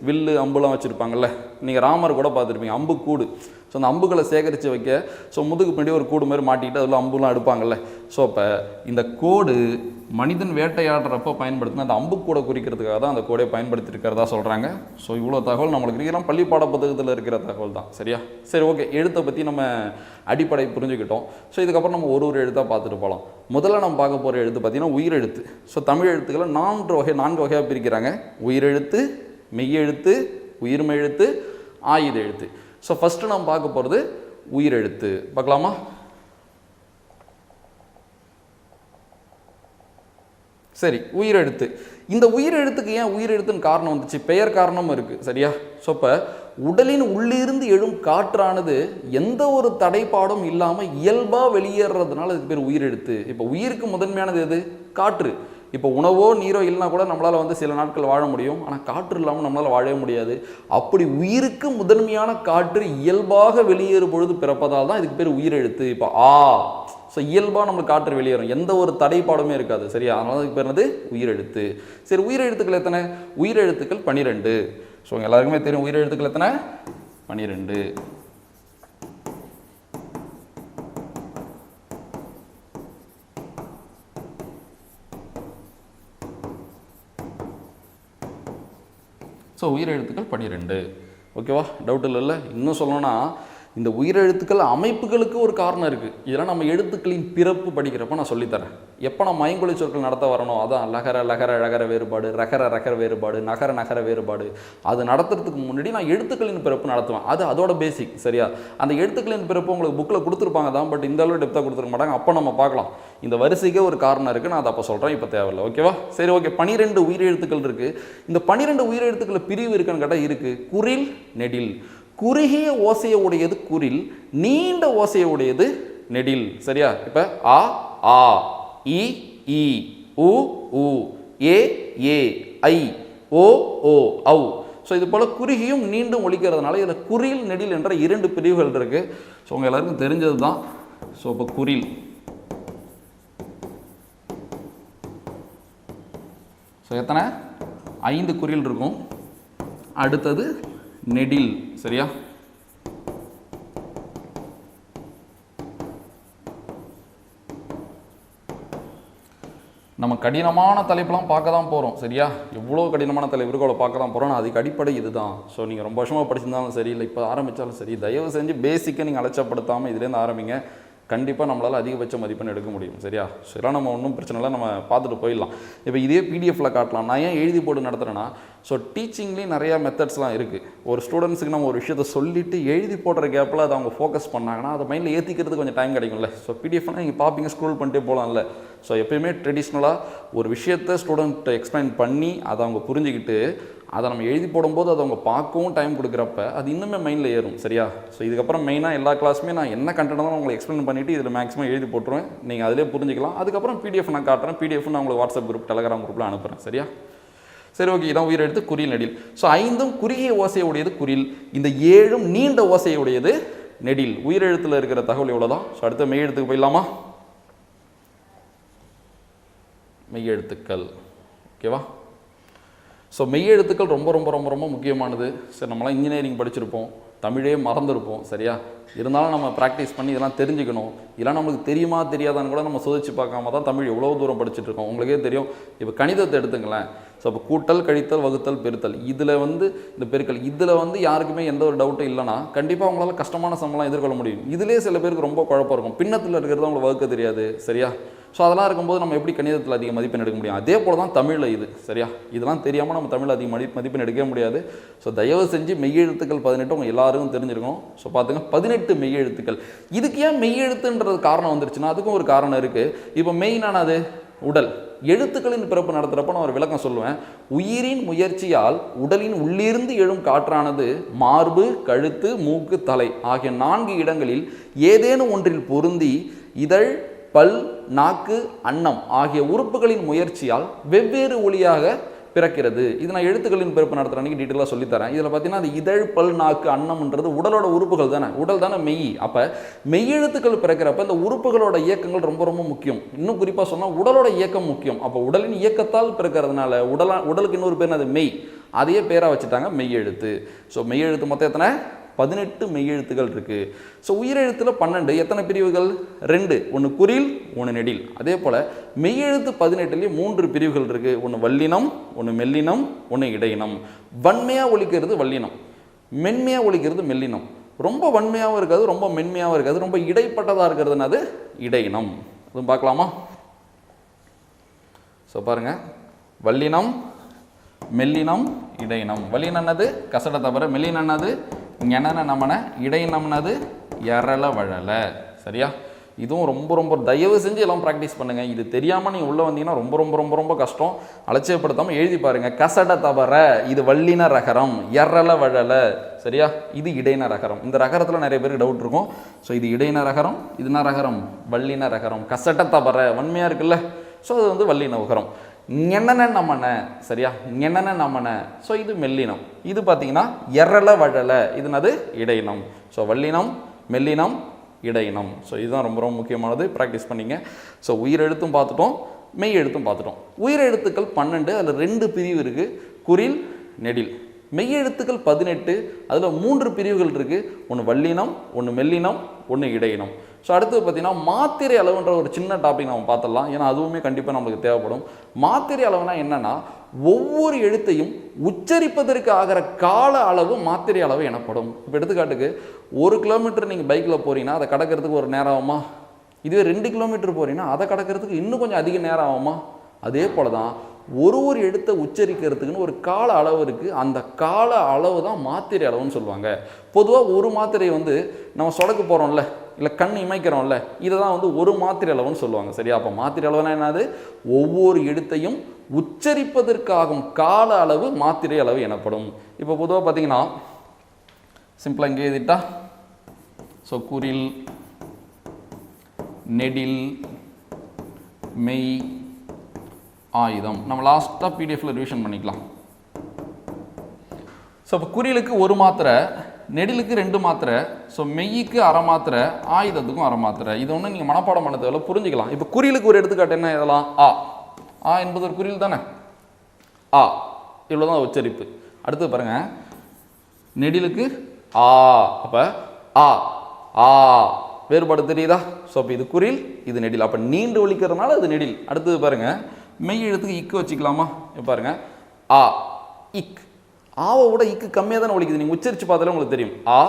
வில்லு அம்புலாம் வச்சுருப்பாங்கல்ல. நீங்கள் ராமர் கூட பார்த்துருப்பீங்க, அம்பு கூடு. ஸோ அந்த அம்புகளை சேகரித்து வைக்க ஸோ முதுகு பின்னாடி ஒரு கூடு மாதிரி மாட்டிக்கிட்டு அதில் அம்புலாம் எடுப்பாங்கல்ல. ஸோ இப்போ இந்த கோடு மனிதன் வேட்டையாடுறப்போ பயன்படுத்தினா அந்த அம்பு கூட குறிக்கிறதுக்காக தான் அந்த கோடை பயன்படுத்தியிருக்கிறதா சொல்கிறாங்க. ஸோ இவ்வளோ தகவல் நம்மளுக்கு இருக்கிறோம், பள்ளி பாட புத்தகத்தில் இருக்கிற தகவல் தான். சரியா? சரி, ஓகே. எழுத்தை பற்றி நம்ம அடிப்படை புரிஞ்சுக்கிட்டோம். ஸோ இதுக்கப்புறம் நம்ம ஒரு எழுத்தாக பார்த்துட்டு போகலாம். முதல்ல நம்ம பார்க்க போகிற எழுத்து பார்த்திங்கன்னா உயிரெழுத்து. ஸோ தமிழ் எழுத்துக்களை 4 வகையாக பிரிக்கிறாங்க. உயிரெழுத்து, மெய்யெழுத்து, உயிர்மெய் எழுத்து, ஆயுத எழுத்து. ஸோ ஃபஸ்ட்டு நம்ம பார்க்க போகிறது உயிரெழுத்து. பார்க்கலாமா? சரி, உயிரெழுத்து. இந்த உயிரெழுத்துக்கு ஏன் உயிரெழுத்துன்னு காரணம் வந்துச்சு? பெயர் காரணமும் இருக்குது. சரியா? ஸோ இப்போ உடலின் உள்ளிருந்து எழும் காற்றானது எந்த ஒரு தடைப்பாடும் இல்லாமல் இயல்பாக வெளியேறதுனால அதுக்கு பேர் உயிரெழுத்து. இப்போ உயிருக்கு முதன்மையானது எது? காற்று. இப்போ உணவோ நீரோ இல்லைனா கூட நம்மளால் வந்து சில நாட்கள் வாழ முடியும். ஆனால் காற்று இல்லாமல் நம்மளால் வாழவே முடியாது. அப்படி உயிருக்கு முதன்மையான காற்று இயல்பாக வெளியேறும் பொழுது பிறப்பதால் தான் இதுக்கு பேர் உயிரெழுத்து. இப்போ ஆ, ஸோ இயல்பாக நம்மளுக்கு காற்று வெளியேறும், எந்த ஒரு தடைப்பாடுமே இருக்காது. சரியா? அதனால அதுக்கு பேர் என்னது? உயிரெழுத்து. சரி, உயிரெழுத்துக்கள் எத்தனை? உயிரெழுத்துக்கள் 12. ஸோ எல்லாருக்குமே தெரியும் உயிரெழுத்துக்கள் எத்தனை? 12. ஸோ உயிரெழுத்துக்கள் 12. ஓகேவா? டவுட் இல்லைல்ல? இன்னும் சொல்லணும்னா இந்த உயிரெழுத்துக்கள் அமைப்புகளுக்கு ஒரு காரணம் இருக்குது. இதெல்லாம் நம்ம எழுத்துக்களின் பிறப்பு படிக்கிறப்ப நான் சொல்லித்தரேன். எப்போ நம்ம ஐங்கொலி சொற்கள் நடத்த வரணும், அதான் லகர லகர ழகர வேறுபாடு, ரகர ரகர வேறுபாடு, நகர நகர வேறுபாடு, அது நடத்துறதுக்கு முன்னாடி நான் எழுத்துக்களின் பிறப்பு நடத்துவேன். அது அதோட பேசிக். சரியா? அந்த எழுத்துக்களின் பிறப்பு உங்களுக்கு புக்கில் கொடுத்துருப்பாங்க தான், பட் இந்த அளவு டெப்த்தாக கொடுத்துருக்க மாட்டாங்க. அப்போ நம்ம பார்க்கலாம். இந்த வரிசைக்கே ஒரு காரணம் இருக்குது, நான் அதை அப்போ சொல்கிறேன், இப்போ தேவையில்லை. ஓகேவா? சரி, ஓகே. 12 உயிரெழுத்துக்கள் இருக்குது. இந்த 12 உயிரெழுத்துக்கள் பிரிவு இருக்குன்னு கேட்டால் இருக்குது. குறில், நெடில். குறுகிய ஓசையை உடையது குறில், நீண்ட ஓசையை உடையது நெடில். சரியா? இப்போ ஆ ஆ, இ ஈ, உ உ, ஏ ஏ, ஐ, ஓ ஓ, ஔ. ஸோ இது போல் குறுகியும் நீண்டும் ஒலிக்கிறதுனால இதில் குறில், நெடில் என்ற 2 பிரிவுகள் இருக்குது. ஸோ உங்கள் எல்லாருக்கும் தெரிஞ்சது தான். ஸோ இப்போ குறில், ஸோ எத்தனை? 5 குறில் இருக்கும். அடுத்தது நெடில். சரியா? நம்ம கடினமான தலைப்பெல்லாம் பார்க்க தான் போகிறோம். சரியா? எவ்வளோ கடினமான தலைப்பு இருக்கோ அவ்வளோ பார்க்க தான் போகிறோம். நான் அதுக்கு அடிப்படை இதுதான். ஸோ நீங்கள் ரொம்ப வருஷமாக படிச்சிருந்தாலும் சரி, இல்லை இப்போ ஆரம்பித்தாலும் சரி, தயவு செஞ்சு பேசிக்காக நீங்கள் அலட்சப்படுத்தாமல் இதுலேருந்து ஆரம்பிங்க. கண்டிப்பாக நம்மளால் அதிகபட்ச மதிப்பெண் எடுக்க முடியும். சரியா? சரி, நம்ம ஒன்றும் பிரச்சனை இல்லை, நம்ம பார்த்துட்டு போயிடலாம். இப்போ இதே பிடிஎஃப்பில் காட்டலாம். நான் ஏன் எழுதி போட்டு நடத்துகிறேன்னா, ஸோ டீச்சிங்லேயும் நிறையா மெத்தட்ஸ்லாம் இருக்குது. ஒரு ஸ்டூடெண்ட்ஸுக்கு நம்ம ஒரு விஷயத்தை சொல்லிவிட்டு எழுதி போடுற கேப்பில் அதை அவங்க ஃபோக்கஸ் பண்ணாங்கன்னா அதை மைண்டில் ஏற்றிக்கிறதுக்கு கொஞ்சம் டைம் கிடைக்கும்ல. ஸோ பிடிஎஃப்னால் நீங்கள் பார்ப்பீங்க, ஸ்க்ரோல் பண்ணிட்டே போகலாம்ல. ஸோ எப்பயுமே ட்ரெடிஷ்னலாக ஒரு விஷயத்தை ஸ்டூடெண்ட் எக்ஸ்பிளைன் பண்ணி அதை அவங்க புரிஞ்சுக்கிட்டு அதை நம்ம எழுதி போடும்போது அதை அவங்க பார்க்கவும் டைம் கொடுக்குறப்ப அது இன்னுமே மைண்டில் ஏறும். சரியா? ஸோ இதுக்கப்புறம் மெயினாக எல்லா கிளாஸுமே நான் என்ன கண்டென்ட் தான் உங்களுக்கு எக்ஸ்பிளைன் பண்ணிவிட்டு இதில் மேக்ஸிமம் எழுதி போட்டுருவேன். நீங்கள் அதிலே புரிஞ்சிக்கலாம். அதுக்கப்புறம் பிடிஎஃப் நான் காட்டுறேன். பிடிஎஃப் நான் உங்களுக்கு வாட்ஸ்அப் குரூப் டெலகிராம் குரூப்பில் அனுப்புகிறேன். சரியா? சரி, ஓகே. இதான் உயிரெழுத்து, குறில், நெடில். ஸோ 5ம் குறுகிய ஓசையுடையது குறில், இந்த 7ம் நீண்ட ஓசையுடையது நெடில். உயிரெழுத்தில் இருக்கிற தகவல் இவ்வளோதான். ஸோ அடுத்த மெய்யெழுத்துக்கு போயிடலாமா? மெய்யெழுத்துக்கள். ஓகேவா? ஸோ மெய்யெழுத்துக்கள் ரொம்ப ரொம்ப ரொம்ப ரொம்ப முக்கியமானது. சரி, நம்மளாம் இன்ஜினியரிங் படிச்சிருப்போம், தமிழே மறந்துருப்போம். சரியா? இருந்தாலும் நம்ம ப்ராக்டிஸ் பண்ணி இதெல்லாம் தெரிஞ்சுக்கணும். இதெல்லாம் நம்மளுக்கு தெரியுமா தெரியாதான்னு கூட நம்ம சோதிச்சு பார்க்காம தான் தமிழ் எவ்வளோ தூரம் படிச்சுட்டு இருக்கோம். உங்களுக்கே தெரியும். இப்போ கணிதத்தை எடுத்துங்களேன். ஸோ இப்போ கூட்டல், கழித்தல், வகுத்தல், பெருத்தல், இதில் இந்த பெருக்கல், இதில் யாருக்குமே எந்த ஒரு டவுட்டும் இல்லைனா கண்டிப்பாக அவங்களால கஷ்டமான சம்பளம் எதிர்கொள்ள முடியும். இதிலே சில பேருக்கு ரொம்ப குழப்பம் இருக்கும். பின்னத்தில் இருக்கிறது அவங்களுக்கு வகுக்க தெரியாது. சரியா? ஸோ அதெல்லாம் இருக்கும்போது நம்ம எப்படி கணிதத்தில் அதிக மதிப்பெண் எடுக்க முடியும்? அதே போல் தான் தமிழில் இது. சரியா? இதெல்லாம் தெரியாமல் நம்ம தமிழில் அதிக மதிப்பெண் எடுக்கவே முடியாது. ஸோ தயவு செஞ்சு மெய்யெழுத்துக்கள் 18 உங்கள் எல்லாருக்கும் தெரிஞ்சிருக்கணும். ஸோ பார்த்துங்க, 18 மெய்யெழுத்துக்கள். இதுக்கு ஏன் மெய்யெழுத்துன்றது காரணம் வந்துருச்சுன்னா அதுக்கும் ஒரு காரணம் இருக்குது. இப்போ மெயினானது உடல். எழுத்துக்களின் பிறப்பு நடத்துகிறப்ப நான் ஒரு விளக்கம் சொல்லுவேன். உயிரின் முயற்சியால் உடலின் உள்ளிருந்து எழும் காற்றானது மார்பு, கழுத்து, மூக்கு, தலை ஆகிய 4 இடங்களில் ஏதேனும் ஒன்றில் பொருந்தி இதழ், பல், நாக்கு, அன்னம் ஆகிய உறுப்புகளின் முயற்சியால் வெவ்வேறு ஒளியாக பிறக்கிறது. இது நான் எழுத்துக்களின் பிறப்பு நடத்துகிற அன்றைக்கி டீட்டெயிலாக சொல்லித்தரேன். இதில் பார்த்தீங்கன்னா அது இதழ், பல், நாக்கு, அன்னம்ன்றது உடலோட உறுப்புகள் தானே. உடல் தானே மெய். அப்போ மெய்யெழுத்துக்கள் பிறக்கிறப்ப இந்த உறுப்புகளோட இயக்கங்கள் ரொம்ப ரொம்ப முக்கியம். இன்னும் குறிப்பாக சொன்னால் உடலோட இயக்கம் முக்கியம். அப்போ உடலின் இயக்கத்தால் பிறக்கிறதுனால உடலுக்கு இன்னொரு பேர் அது மெய். அதையே பேராக வச்சுட்டாங்க மெய்யெழுத்து. ஸோ மெய்யெழுத்து மொத்தம் எத்தனை? 18 மெய்யெழுத்துகள் இருக்குது. ஸோ உயிரெழுத்தில் 12. எத்தனை பிரிவுகள்? 2. ஒன்று குறில், ஒன்று நெடில். அதே போல் மெய்யெழுத்து 18லேயே 3 பிரிவுகள் இருக்குது. ஒன்று வல்லினம், ஒன்று மெல்லினம், ஒன்று இடையினம். வன்மையாக ஒலிக்கிறது வல்லினம், மென்மையாக ஒலிக்கிறது மெல்லினம். ரொம்ப வன்மையாகவும் இருக்காது, ரொம்ப மென்மையாகவும் இருக்காது, ரொம்ப இடைப்பட்டதாக இருக்கிறதுனாது இடையினம். அதுவும் பார்க்கலாமா? ஸோ பாருங்கள், வல்லினம், மெல்லினம், இடையினம். வல்லினன்னது கசட தவிர, மெல்லினன்னது ஞனன நமன, இடையினம்னது எரள வழல. சரியா? இதுவும் ரொம்ப ரொம்ப தயவு செஞ்சு எல்லாம் ப்ராக்டிஸ் பண்ணுங்கள். இது தெரியாமல் நீங்கள் உள்ளே வந்தீங்கன்னா ரொம்ப ரொம்ப ரொம்ப ரொம்ப கஷ்டம். அலட்சியப்படுத்தாமல் எழுதி பாருங்கள். கசட தவற இது வல்லின ரகரம், எரள வழல. சரியா? இது இடையின ரகரம். இந்த ரகரத்தில் நிறைய பேருக்கு டவுட் இருக்கும். ஸோ இது இடையின ரகரம், இதுனா ரகரம் வல்லின ரகரம். கசட தவற வன்மையாக இருக்குல்ல, ஸோ அது வல்லின உகரம். ஞெனன நமன. சரியா? ஞெனன நமன. ஸோ இது மெல்லினம். இது பார்த்தீங்கன்னா எரள வழல, இதுனது இடையினம். ஸோ வல்லினம், மெல்லினம், இடையினம். ஸோ இதுதான் ரொம்ப ரொம்ப முக்கியமானது. ப்ராக்டிஸ் பண்ணிங்க. ஸோ உயிரெழுத்தும் பார்த்துட்டோம், மெய் எழுத்தும் பார்த்துட்டோம். உயிரெழுத்துக்கள் 12, அதில் 2 பிரிவு இருக்குது. குறில், நெடில். மெய்யெழுத்துக்கள் 18, அதில் 3 பிரிவுகள் இருக்குது. ஒன்று வல்லினம், ஒன்று மெல்லினம், ஒன்று இடையினம். ஸோ அடுத்தது பார்த்தீங்கன்னா மாத்திரை அளவுன்ற ஒரு சின்ன டாபிக் நம்ம பார்த்துடலாம். ஏன்னா அதுவுமே கண்டிப்பாக நம்மளுக்கு தேவைப்படும். மாத்திரை அளவுனா என்னென்னா, ஒவ்வொரு எழுத்தையும் உச்சரிப்பதற்கு ஆகிற கால அளவு மாத்திரை அளவு எனப்படும். இப்போ எடுத்துக்காட்டுக்கு 1 கிலோமீட்டர் நீங்கள் பைக்கில் போகிறீங்கன்னா அதை கடக்கிறதுக்கு ஒரு நேரம் ஆகுமா? இதுவே 2 கிலோமீட்டர் போகிறீங்கன்னா அதை கடக்கிறதுக்கு இன்னும் கொஞ்சம் அதிக நேரம் ஆகுமா? அதே போல தான் ஒரு எழுத்தை உச்சரிக்கிறதுக்குன்னு ஒரு கால அளவு இருக்குது. அந்த கால அளவு தான் மாத்திரை அளவுன்னு சொல்லுவாங்க. பொதுவாக ஒரு மாத்திரை நம்ம சொடக்கு போகிறோம்ல, இல்லை கண் இமைக்கிறோம்ல, இதை தான் ஒரு மாத்திரை அளவுன்னு சொல்லுவாங்க. சரியா? அப்போ மாத்திரை அளவுனா என்னது? ஒவ்வொரு எழுத்தையும் உச்சரிப்பதற்காகும் கால அளவு மாத்திரை அளவு எனப்படும். இப்போ பொதுவாக பார்த்தீங்கன்னா சிம்பிளாக இங்கே எழுதிட்டா, ஸோ குறில், நெடில், மெய், ஆயுதம். நம்ம லாஸ்ட்டாக பிடிஎஃப்ல ரிவிஷன் பண்ணிக்கலாம். ஸோ இப்போ குறிலுக்கு 1 மாத்திரை, நெடிலுக்கு 2 மாத்திரை, ஸோ மெய்யுக்கு அரை மாத்திரை, ஆயுதத்துக்கும் அரை மாத்திரை. இது ஒன்று நீங்கள் மனப்பாடம் பண்ண தேவையில்ல, புரிஞ்சுக்கலாம். இப்போ குறிலுக்கு ஒரு எடுத்துக்காட்டு என்ன எழுதலாம்? ஆ. ஆ என்பது ஒரு குறில் தானே. ஆ இவ்வளோதான் உச்சரிப்பு. அடுத்து பாருங்க, நெடிலுக்கு ஆ. அப்போ ஆ ஆ வேறுபாடு தெரியுதா? ஸோ அப்போ இது குறில், இது நெடில். அப்போ நீண்டு ஒலிக்கிறதுனால அது நெடில். அடுத்தது பாருங்க, மெய் எழுத்துக்கு இக்கு வச்சுக்கலாமா? இப்போ பாருங்க, ஆ இக். ஆவை விட இக்கு கம்மியாக தானே ஒலிக்குது. நீங்கள் உச்சரித்து பார்த்தாலே உங்களுக்கு தெரியும். ஆ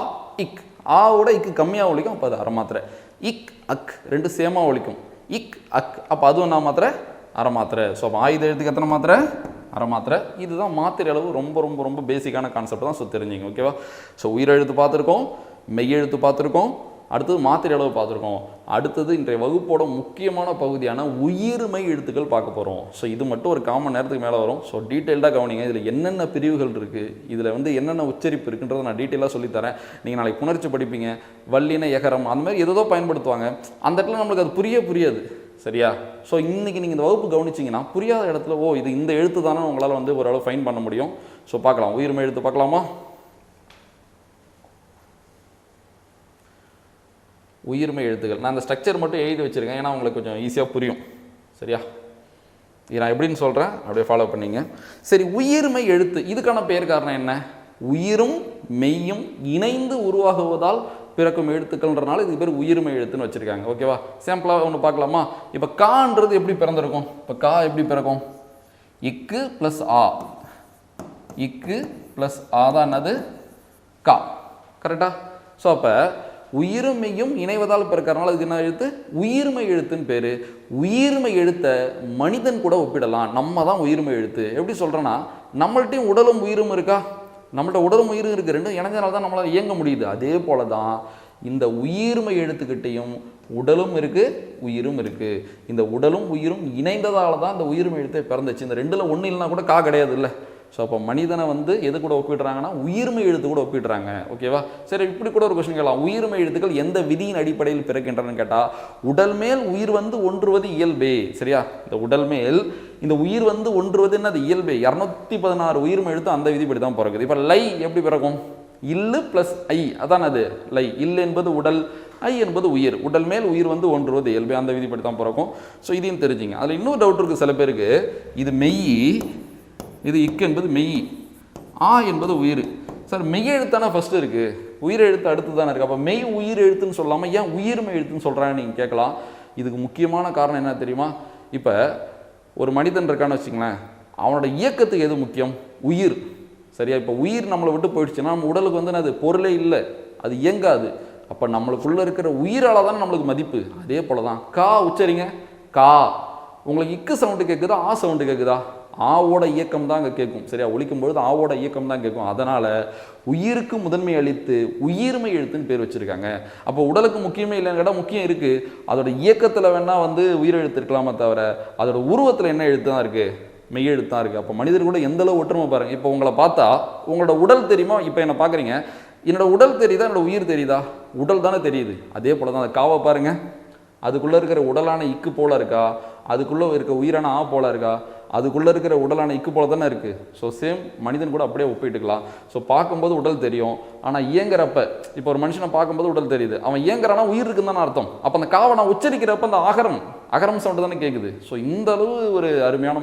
இக். ஆவோட இக்கு கம்மியாக ஒலிக்கும். அப்போ அது அரை மாத்திரை. இக் அக் 2 சேமாக ஒலிக்கும். இக் அக். அப்போ அதுவும் என்ன மாத்திரை? அரை மாத்திரை. ஸோ அப்போ ஆயுத எழுத்துக்கு எத்தனை மாத்திரை? அரை மாத்திரை. இதுதான் மாத்திரை அளவு. ரொம்ப ரொம்ப ரொம்ப பேசிக்கான கான்செப்ட் தான். ஸோ தெரிஞ்சுங்க. ஓகேவா? ஸோ உயிரெழுத்து பார்த்துருக்கோம், மெய்யெழுத்து பார்த்துருக்கோம், அடுத்தது மாத்திரை அளவு பார்த்துருக்கோம். அடுத்தது இன்றைய வகுப்போட முக்கியமான பகுதியான உயிர்மை எழுத்துக்கள் பார்க்க போகிறோம். ஸோ இது மட்டும் ஒரு காமன் நேரத்துக்கு மேலே வரும். ஸோ டீட்டெயில்டாக கவனிங்க. இதில் என்னென்ன பிரிவுகள் இருக்குது, இதில் வந்து என்னென்ன உச்சரிப்பு இருக்குன்றதை நான் டீட்டெயிலாக சொல்லித்தரேன். நீங்கள் நாளைக்கு புணர்ச்சி படிப்பீங்க, வல்லின எகரம் அந்த மாதிரி ஏதோ பயன்படுத்துவாங்க. அந்த இடத்துல நம்மளுக்கு அது புரியாது, சரியா? ஸோ இன்றைக்கி நீங்கள் இந்த வகுப்பு கவனிச்சிங்கன்னா புரியாத இடத்துல இது இந்த எழுத்து தானே உங்களால் வந்து ஓரளவு ஃபைன் பண்ண முடியும். ஸோ பார்க்கலாம், உயிர்மை எழுத்து பார்க்கலாமா? உயிர்மை எழுத்துக்கள் நான் அந்த ஸ்ட்ரக்சர் மட்டும் எழுதி வச்சுருக்கேன், ஏன்னா உங்களுக்கு கொஞ்சம் ஈஸியாக புரியும், சரியா? இது நான் எப்படின்னு சொல்கிறேன், அப்படியே ஃபாலோ பண்ணிங்க. சரி, உயிர்மை எழுத்து இதுக்கான பெயர் காரணம் என்ன? உயிரும் மெய்யும் இணைந்து உருவாகுவதால் பிறக்கும் எழுத்துக்கள்ன்றனால இதுக்கு பேர் உயிர்மை எழுத்துன்னு வச்சுருக்காங்க. ஓகேவா? சாம்பிளாக ஒன்று பார்க்கலாமா? இப்போ கான்றது எப்படி பிறந்திருக்கும்? இப்போ கா எப்படி பிறக்கும்? இக்கு ப்ளஸ் ஆ, இக்கு ப்ளஸ் ஆ தான் என்னது? கா. கரெக்டா? ஸோ அப்போ உயிர்மையும் இணைவதால் பிறக்கிறனால இதுக்கு என்ன எழுத்து? உயிர்மை எழுத்துன்னு பேர். உயிர்மை எழுத்தை மனிதன் கூட ஒப்பிடலாம். நம்ம தான் உயிர்மை எழுத்து. எப்படி சொல்கிறேன்னா, நம்மள்ட்டையும் உடலும் உயிரும் இருக்கா? நம்மள்ட்ட உடலும் உயிரும் இருக்குது, ரெண்டும் இணைஞ்சனால தான் நம்மளால் இயங்க முடியுது. அதே போல தான் இந்த உயிர்மை எழுத்துக்கிட்டையும் உடலும் இருக்குது, உயிரும் இருக்குது. இந்த உடலும் உயிரும் இணைந்ததால தான் இந்த உயிர்மை எழுத்தை பிறந்துச்சு. இந்த ரெண்டில் ஒன்று இல்லைனா கூட கா கிடையாது இல்லை. ஸோ அப்போ மனிதனை வந்து எது கூட ஒப்பிடுறாங்கன்னா உயிர்மை எழுத்து கூட ஒப்பிடுறாங்க. ஓகேவா? சரி, இப்படி கூட ஒரு கொஸ்டின் கேட்கலாம், உயிர்மை எழுத்துக்கள் எந்த விதியின் அடிப்படையில் பிறக்கின்றன கேட்டால், உடல் மேல் உயிர் வந்து ஒன்றுவது இயல்பே. சரியா? இந்த உடல் மேல் இந்த உயிர் வந்து ஒன்றுவது என்னது? இயல்பே. 216 உயிர்மை எழுத்து அந்த விதிப்படி தான் பிறகுது. இப்போ லை எப்படி பிறக்கும்? இல்லு ப்ளஸ் ஐ, அதான் அது லை. இல் என்பது உடல், ஐ என்பது உயிர். உடல் மேல் உயிர் வந்து ஒன்றுவது இயல்பே, அந்த விதிப்படி தான் பிறக்கும். ஸோ இதையும் தெரிஞ்சுங்க. அதில் இன்னொரு டவுட் இருக்குது சில பேருக்கு. இது மெய், இது இக்கு என்பது மெய், ஆ என்பது உயிர். சார், மெய் எழுத்தானா ஃபஸ்ட்டு இருக்குது, உயிர் எழுத்து அடுத்து தானே இருக்குது. அப்போ மெய் உயிர் எழுத்துன்னு சொல்லாமல் ஏன் உயிர்மை எழுத்துன்னு சொல்கிறான்னு நீங்கள் கேட்கலாம். இதுக்கு முக்கியமான காரணம் என்ன தெரியுமா? இப்போ ஒரு மனிதன் இருக்கான்னு வச்சுங்களேன், அவனோட இயக்கத்துக்கு எது முக்கியம்? உயிர். சரியா? இப்போ உயிர் நம்மளை விட்டு போயிடுச்சுன்னா நம்ம உடலுக்கு வந்து அது பொருளே இல்லை, அது இயங்காது. அப்போ நம்மளுக்குள்ளே இருக்கிற உயிரால் தானே நம்மளுக்கு மதிப்பு. அதே போல தான் கா உச்சரிங்க. கா. உங்களுக்கு இக்கு சவுண்டு கேட்குதா, ஆ சவுண்டு கேட்குதா? ஆவோட இயக்கம் தான் அங்கே கேட்கும். சரியா? ஒலிக்கும் பொழுது ஆவோட இயக்கம் தான் கேட்கும். அதனால் உயிருக்கு முதன்மை அளித்து உயிர்மை எழுத்துன்னு பேர் வச்சுருக்காங்க. அப்போ உடலுக்கு முக்கியமே இல்லைன்னு கேட்டால் முக்கியம் இருக்குது. அதோட இயக்கத்தில் வேணால் வந்து உயிர் எழுத்து இருக்கலாமே தவிர அதோட உருவத்தில் என்ன எழுத்து தான் இருக்குது? மெய் எழுத்து தான் இருக்குது. அப்போ மனிதர் கூட எந்தளவு ஒற்றுமை பாருங்கள். இப்போ உங்களை பார்த்தா உங்களோட உடல் தெரியுமா? இப்போ என்னை பார்க்குறீங்க, என்னோட உடல் தெரியுதா, என்னோட உயிர் தெரியுதா? உடல் தானே தெரியுது. அதே போல் தான் அந்த காவை பாருங்கள், அதுக்குள்ளே இருக்கிற உடலான இக்கு போல இருக்கா, அதுக்குள்ளே இருக்க உயிரான ஆ போல இருக்கா, அதுக்குள்ளே இருக்கிற உடலான இக்கு போல தானே இருக்குது. ஸோ சேம் மனிதன் கூட அப்படியே ஒப்பிட்டுக்கலாம். ஸோ பார்க்கும்போது உடல் தெரியும், ஆனால் இயங்குறப்ப இப்போ ஒரு மனுஷனை பார்க்கும்போது உடல் தெரியுது, அவன் இயங்குறானா உயிர் இருக்குன்னு தானே அர்த்தம். அப்போ அந்த காவை நான் உச்சரிக்கிறப்ப அந்த அகரம் சவுண்டு தானே கேட்குது. ஸோ இந்த அளவு ஒரு அருமையான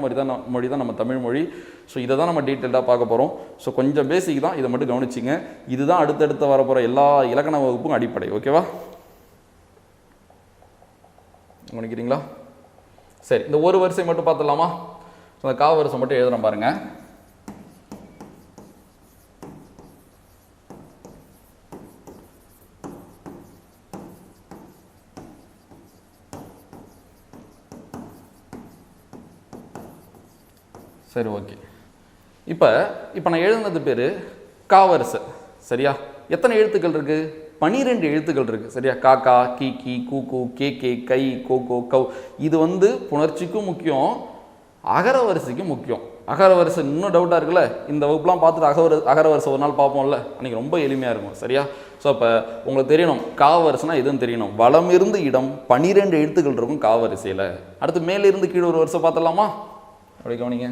மொழி தான் நம்ம தமிழ் மொழி. ஸோ இதை தான் நம்ம டீட்டெயில்டாக பார்க்க போகிறோம். ஸோ கொஞ்சம் பேசிக் தான், இதை மட்டும் கவனிச்சிங்க. இதுதான் அடுத்தடுத்து வரப்போகிற எல்லா இலக்கண வகுப்பும் அடிப்படை. ஓகேவா? கவனிக்கிறீங்களா? சரி, இந்த ஒரு வரிசை மட்டும் பார்த்துடலாமா? அந்த கா வரிசை மட்டும் எழுதுறேன் பாருங்க. சரி, ஓகே. இப்போ நான் எழுதுனது பேர் கா வரிசை. சரியா? எத்தனை எழுத்துக்கள் இருக்கு? 12 எழுத்துக்கள் இருக்குது. சரியா? காக்கா, கீ கி, கூ கூ, கே கே, கை, கோ கோ, கவ். இது வந்து புணர்ச்சிக்கும் முக்கியம், அகர வரிசைக்கும் முக்கியம். அகர வரிசை இன்னும் டவுட்டாக இருக்குல்ல, இந்த வகுப்புலாம் பார்த்துட்டு அகர வரிசை ஒரு நாள் பார்ப்போம்ல, அன்றைக்கி ரொம்ப எளிமையாக இருக்கும். சரியா? ஸோ அப்போ உங்களுக்கு தெரியணும் கா வரிசைனா எதுன்னு தெரியணும். வலம் இருந்து இடம் 12 எழுத்துக்கள் இருக்கும் கா வரிசையில். அடுத்து மேலே இருந்து கீழே ஒரு வரிசை பார்த்துடலாமா? அப்படி கவனிங்க.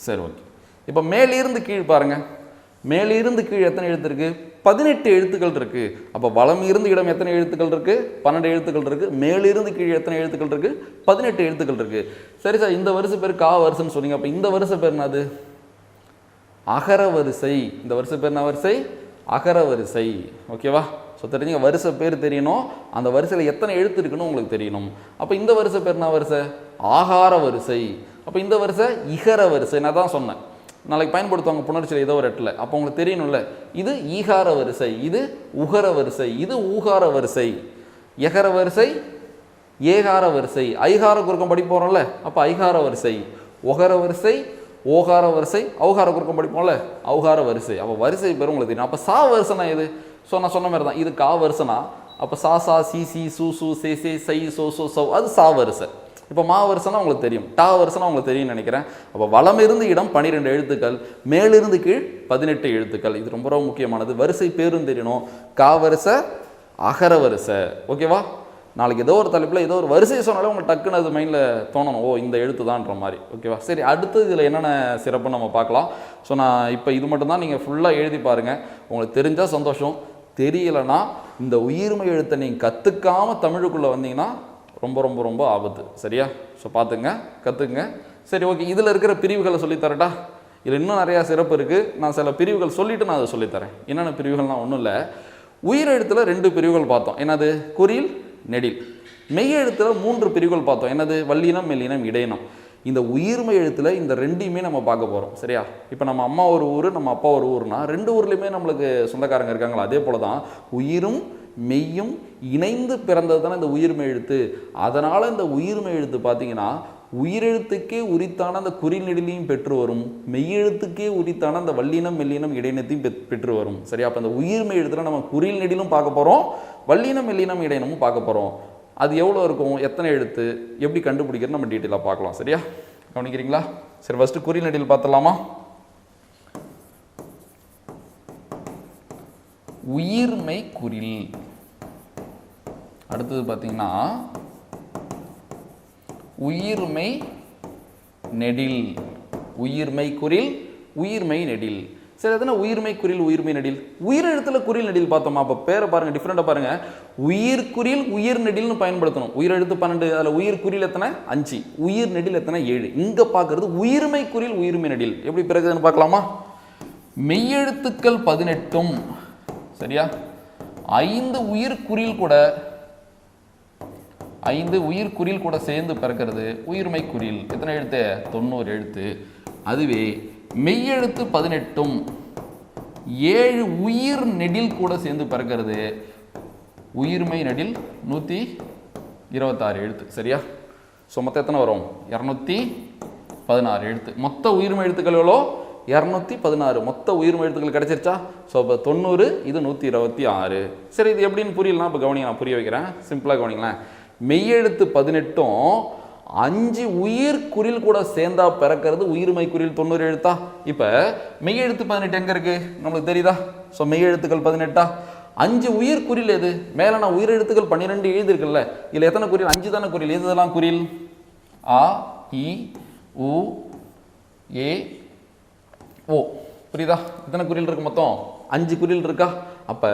சரி, ஓகே. இப்போ மேலிருந்து கீழ் பாருங்கள். மேலிருந்து கீழ் எத்தனை எழுத்து இருக்குது? 18 எழுத்துக்கள் இருக்குது. அப்போ வலம் இருந்து இடம் எத்தனை எழுத்துக்கள் இருக்குது? 12 எழுத்துக்கள் இருக்குது. மேலிருந்து கீழ் எத்தனை எழுத்துக்கள் இருக்குது? 18 எழுத்துக்கள் இருக்குது. சரி சார், இந்த வரிசை பேர் கா வரிசைன்னு சொன்னீங்க. அப்போ இந்த வரிசை பேர் என்னது? அகர வரிசை. இந்த வரிசை பேர் என்ன வரிசை? அகர வரிசை. ஓகேவா? ஸோ தெரிஞ்சுங்க, வரிசை பேர் தெரியணும், அந்த வரிசையில் எத்தனை எழுத்து இருக்குன்னு உங்களுக்கு தெரியணும். அப்போ இந்த வரிசை பேர் என்ன வரிசை? ஆகார வரிசை. அப்போ இந்த வரிசை இகர வரிசை. நான் தான் சொன்னேன், நாளைக்கு பயன்படுத்துவாங்க புணர்ச்சியில் ஏதோ ஒரு இடத்துல. அப்போ உங்களுக்கு தெரியணும்ல, இது ஈகார வரிசை, இது உகர வரிசை, இது ஊகார வரிசை. எகர வரிசை, ஏகார வரிசை, ஐகார குறுக்கம் படிப்போம்ல, அப்போ ஐகார வரிசை, ஒகர வரிசை, ஓகார வரிசை, ஔகார குறுக்கம் படிப்போம்ல, ஔகார வரிசை. அப்போ வரிசை பேர் உங்களுக்கு தெரியும். அப்போ சா வரிசைனா எது? ஸோ நான் சொன்ன மாதிரி தான், இது கா வரிசைனா அப்போ சா சா சி சி சு சு சே சே சை சோ சோ சௌ, அது சா வரிசை. இப்போ மா வரிசைனா உங்களுக்கு தெரியும், டா வரிசைனா உங்களுக்கு தெரியும்னு நினைக்கிறேன். அப்போ வலமிருந்து இடம் 12 எழுத்துக்கள், மேலிருந்து கீழ் 18 எழுத்துக்கள். இது ரொம்ப ரொம்ப முக்கியமானது. வரிசை பேரும் தெரியணும். கா வரிசை, அகர வரிசை. ஓகேவா? நாளைக்கு ஏதோ ஒரு தலைப்பில் ஏதோ ஒரு வரிசை சொன்னாலே உங்களுக்கு டக்குன்னு அது மைண்டில் தோணணும், ஓ இந்த எழுத்து தான்ன்ற மாதிரி. ஓகேவா? சரி, அடுத்து இதில் என்னென்ன சிறப்புன்னு நம்ம பார்க்கலாம். ஸோ நான் இப்போ இது மட்டும்தான், நீங்கள் ஃபுல்லாக எழுதி பாருங்கள். உங்களுக்கு தெரிஞ்சால் சந்தோஷம், தெரியலைன்னா இந்த உயிர்மை எழுத்தை நீங்கள் கற்றுக்காமல் தமிழுக்குள்ளே வந்தீங்கன்னா ரொம்ப ரொம்ப ரொம்ப ஆபத்து. சரியா? ஸோ பார்த்துங்க, கற்றுக்குங்க. சரி, ஓகே. இதில் இருக்கிற பிரிவுகளை சொல்லித்தரட்டா? இதில் இன்னும் நிறையா சிறப்பு இருக்குது. நான் சில பிரிவுகள் சொல்லிவிட்டு நான் அதை சொல்லித்தரேன். என்னென்ன பிரிவுகள்லாம் ஒன்றும் இல்லை. உயிரெழுத்தில் 2 பிரிவுகள் பார்த்தோம். என்னது? குறில், நெடில். மெய் எழுத்தில் 3 பிரிவுகள் பார்த்தோம். என்னது? வல்லினம், மெல்லினம், இடையினம். இந்த உயிர்மை எழுத்தில் இந்த 2யுமே நம்ம பார்க்க போகிறோம். சரியா? இப்போ நம்ம அம்மா ஒரு ஊர், நம்ம அப்பா ஒரு ஊர்னா 2 ஊர்லேயுமே நம்மளுக்கு சொந்தக்காரங்க இருக்காங்களா? அதே போல தான் உயிரும் மெய்யும் இணைந்து பிறந்தது தானே இந்த உயிர்மை எழுத்து. அதனால் இந்த உயிர்மை எழுத்து பார்த்தீங்கன்னா உயிரெழுத்துக்கே உரித்தான அந்த குறில் நெடிலையும் பெற்று வரும், மெய்யெழுத்துக்கே உரித்தான அந்த வல்லினம், மெல்லினம், இடையினத்தையும் பெற்று வரும். சரியா? அப்போ அந்த உயிர்மை எழுத்துல நம்ம குறில் நெடிலும் பார்க்க போகிறோம், வல்லினம், மெல்லினம், இடையினமும் பார்க்க போகிறோம். அது எவ்வளோ இருக்கும், எத்தனை எழுத்து, எப்படி கண்டுபிடிக்கிறது நம்ம டீட்டெயிலாக பார்க்கலாம். சரியா? கவனிக்கிறீங்களா? சரி, ஃபஸ்ட்டு குறில் நெடில் பார்த்துடலாமா? உயிர்மை குறில். அடுத்தது பார்த்தீங்கன்னா உயிர்மை நெடில். உயிர்மை குறில், உயிர்மை நெடில். சரி, எதுனா உயிர்மை குறில், உயிர்மை நெடில். உயிரெழுத்தில் குறில் நெடில் பார்த்தோமா? அப்போ பேரை பாருங்கள், டிஃப்ரெண்ட்டாக பாருங்கள். உயிர் குறில், உயிர் நெடில்னு பயன்படுத்தணும். உயிரெழுத்து 12, அதில் உயிர் குறில் எத்தனை? 5, உயிர் நெடில் எத்தனை? 7. இங்கே பார்க்கறது உயிர்மை குறில், உயிர்மை நெடில். எப்படி பிறகுதுன்னு பார்க்கலாமா? மெய்யெழுத்துக்கள் 18. சரியா? 5 உயிர் குறில் கூட 5 உயிர் குறில் கூட சேர்ந்து பிறக்கிறது உயிர்மை குறில். எத்தனை எழுத்து? 90 எழுத்து. அதுவே மெய்யெழுத்து 18, 7 உயிர் நெடில் கூட சேர்ந்து பிறக்கிறது உயிர்மை நெடில் 126 எழுத்து. சரியா? ஸோ மொத்தம் எத்தனை வரும்? 216 எழுத்து. மொத்த உயிர்மை எழுத்துக்கள் எவ்வளோ? 216. மொத்த உயிர்மை எழுத்துக்கள் கிடைச்சிருச்சா? ஸோ இப்போ 90, இது 126. சரி, இது எப்படின்னு புரியலாம். இப்போ கவனிங்க, நான் புரிய வைக்கிறேன். சிம்பிளாக கவனிங்களேன். மெய்யெழுத்து 18 5 உயிர் குறில் கூட சேர்ந்தா பிறக்கிறது உயிர்மை குறில் 90 எழுத்தா? இப்போ மெய்யெழுத்து 18 எங்கே இருக்கு நம்மளுக்கு தெரியுதா? ஸோ மெய்யெழுத்துக்கள் 18, 5 உயிர் குறில் எது? மேலே நான் உயிரெழுத்துக்கள் 12 எழுதியிருக்குல்ல, இதில் எத்தனை குறில்? 5 தானே குறில். எதுதெல்லாம் குறில்? ஆ, இ, உ, ஏ, ஓ. புரியுதா? எத்தனை குறில் இருக்கு? மொத்தம் 5 குறில் இருக்கா? அப்போ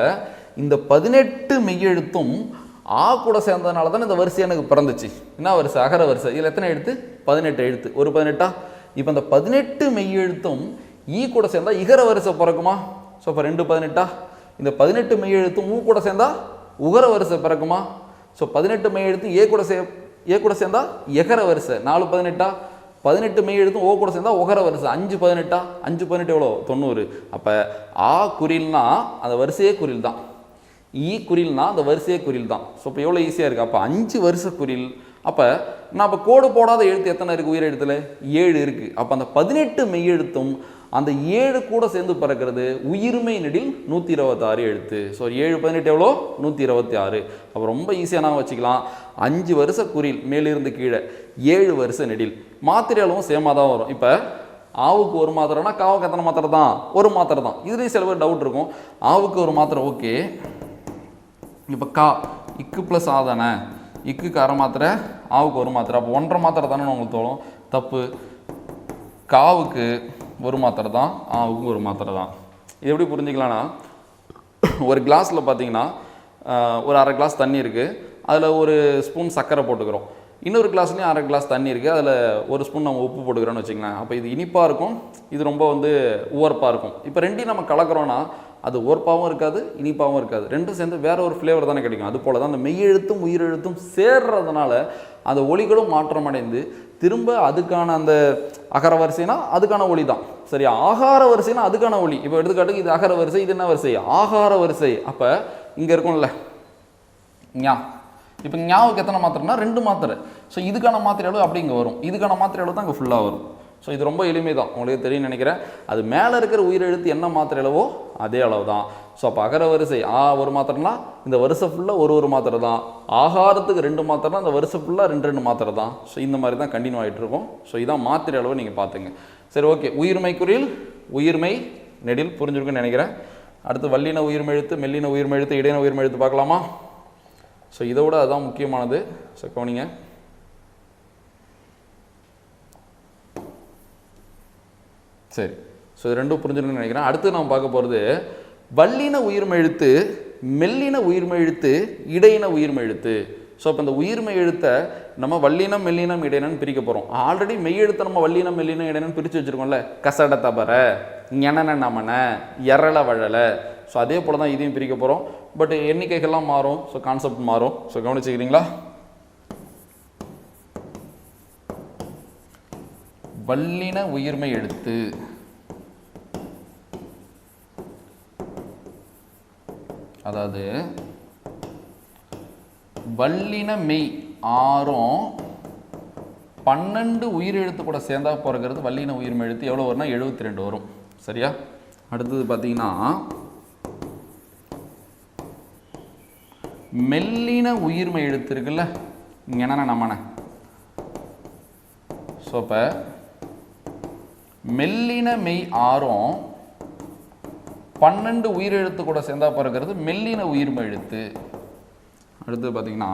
இந்த 18 மெய்யெழுத்தும் ஆ கூட சேர்ந்ததுனால தான் இந்த வரிசை எனக்கு பிறந்துச்சு. என்ன வரிசை? அகர வரிசை. இதில் எத்தனை எழுத்து? 18 எழுத்து. ஒரு 18. இப்போ இந்த 18 மெய்யெழுத்தும் ஈ கூட சேர்ந்தா இகர வரிசை பிறக்குமா? ஸோ இப்போ 2 18. இந்த 18 மெய்யெழுத்தும் ஊ கூட சேர்ந்தா உகர வரிசை பிறக்குமா? ஸோ 18 மெய்யெழுத்து ஏ கூட சேர்ந்தா எகர வரிசை. 4 18. 18 மெய்யெழுத்தும் ஓ கூட சேர்ந்தா உகர வரிசை. 5 18. 5 18 எவ்வளோ? 90. அப்போ ஆ குறில்னா அந்த வரிசையே குறில் தான். ஈ குறில்னா அந்த வரிசையே குறில் தான். ஸோ இப்போ எவ்வளோ ஈஸியாக இருக்குது. அப்போ 5 வரிசை குறில். அப்போ நான் இப்போ கோடு போடாத எழுத்து எத்தனை இருக்குது? உயிர் எழுத்துல 7 இருக்குது. அப்போ அந்த 18 மெய்யெழுத்தும் அந்த 7 கூட சேர்ந்து பிறக்கிறது உயிர்மை நெடில் 126 எழுத்து. ஸோ 7 18 எவ்வளோ? 126. அப்போ ரொம்ப ஈஸியாக நான் வச்சுக்கலாம். 5 வருஷ குறில் மேலிருந்து கீழே, 7 வருஷ நெடில். மாத்திரை அளவும் சேமாக தான் வரும். இப்போ ஆவுக்கு ஒரு மாத்திரைனா காவுக்கு எத்தனை மாத்திரை தான்? ஒரு மாத்திரை தான். இதுலேயும் சில பேர் டவுட் இருக்கும். ஆவுக்கு ஒரு மாத்திரை ஓகே. இப்போ கா இக்கு ப்ளஸ் ஆ தானே, இக்குக்கு அரை மாத்திரை, ஆவுக்கு ஒரு மாத்திரை. அப்போ 1.5 மாத்திரை தானே உங்களுக்கு தோணும். தப்பு. காவுக்கு ஒரு மாத்திரை தான், ஆவுக்கு ஒரு மாத்திரை தான். இது எப்படி புரிஞ்சுக்கலான்னா, ஒரு கிளாஸில் பார்த்தீங்கன்னா ஒரு அரை கிளாஸ் தண்ணி இருக்குது, அதில் ஒரு ஸ்பூன் சர்க்கரை போட்டுக்கிறோம். இன்னொரு கிளாஸ்லேயும் அரை கிளாஸ் தண்ணி இருக்குது, அதில் ஒரு ஸ்பூன் நம்ம உப்பு போட்டுக்கிறோன்னு வச்சுக்கலாம். அப்போ இது இனிப்பாக இருக்கும், இது ரொம்ப உவர்ப்பாக இருக்கும். இப்போ ரெண்டையும் நம்ம கலக்கிறோன்னா அது உவர்ப்பாகவும் இருக்காது, இனிப்பாகவும் இருக்காது. ரெண்டும் சேர்ந்து வேற ஒரு ஃப்ளேவர் தானே கிடைக்கும். அது போல தான் அந்த மெய்யெழுத்தும் உயிரெழுத்தும் சேர்றதுனால அந்த ஒலிகளும் மாற்றம் அடைந்து திரும்ப அதுக்கான அந்த அகர வரிசைனா அதுக்கான ஒலி தான். சரியா? ஆகார வரிசைனா அதுக்கான ஒலி. இப்போ எடுத்துக்காட்டுக்கு இது அகர வரிசை, இது என்ன வரிசை? ஆகார வரிசை. அப்போ இங்கே இருக்கும்ல ஞா, இப்போ ஞாவுக்கு எத்தனை மாத்திரைனா 2 மாத்திரை. ஸோ இதுக்கான மாத்திரை அளவு அப்படி இங்கே வரும், இதுக்கான மாத்திரை அளவு தான் இங்கே ஃபுல்லாக வரும். ஸோ இது ரொம்ப எளிமை தான், உங்களுக்கு தெரியும்னு நினைக்கிறேன். அது மேலே இருக்கிற உயிரெழுத்து என்ன மாத்திரை அளவோ அதே அளவு தான். ஸோ அப்போ அகர வரிசை ஆ ஒரு மாத்திரைனா இந்த வருஷம் ஃபுல்லாக ஒரு மாத்திரை தான். ஆகாரத்துக்கு 2 மாத்திரைனா இந்த வருஷம் ஃபுல்லாக 2 மாத்திரை தான். ஸோ இந்த மாதிரி தான் கண்டினியூ ஆகிட்டு இருக்கும். ஸோ இதான் மாத்திரை அளவு நீங்கள் பார்த்துங்க. சரி, ஓகே. உயிர்மை குறில், உயிர்மை நெடில் புரிஞ்சிருக்குன்னு நினைக்கிறேன். அடுத்து வல்லின உயிர்மெழுத்து, மெல்லின உயிர்மெழுத்து, இடையின உயிர்மெழுத்து பார்க்கலாமா? ஸோ இதை விட அதுதான் முக்கியமானது. ஸோ கவனிங்க. சரி, ஸோ இது ரெண்டும் புரிஞ்சிருக்குன்னு நினைக்கிறேன். அடுத்து நம்ம பார்க்க போகிறது வல்லின உயிர்மெழுத்து, மெல்லின உயிர்மெழுத்து, இடையின உயிர்மெழுத்து. ஸோ இப்போ இந்த உயிர்மை எழுத்தை நம்ம வல்லினம் மெல்லினம் இடையினம் பிரிக்க போகிறோம். ஆல்ரெடி மெய்யெழுத்தை நம்ம வல்லினம் மெல்லினம் இடையினம் பிரித்து வச்சுருக்கோம்ல, கசட தபர, ஞனன நமன, எரள வழலை. ஸோ அதே போல் தான் இதையும் பிரிக்க போகிறோம். பட் எண்ணிக்கைகள்லாம் மாறும், ஸோ கான்செப்ட் மாறும். ஸோ கவனிச்சுக்கிறீங்களா? வல்லின உயிர்மை எழுத்து, அதாவது வல்லின மெய் 6ம் 12 உயிரெழுத்து கூட சேர்ந்தா பிறக்கிறது வல்லின உயிர்மை எழுத்து. எவ்வளோ வரும்னா 72 வரும். சரியா? அடுத்தது பார்த்தீங்கன்னா மெல்லின உயிர்மை எழுத்து இருக்குல்ல, ஞனன நமன. ஸோ இப்போ மெல்லின மெய் 6ம் 12 உயிரெழுத்து கூட சேர்ந்தா பிறக்கிறது மெல்லின உயிர்மை எழுத்து. அடுத்து பார்த்தீங்கன்னா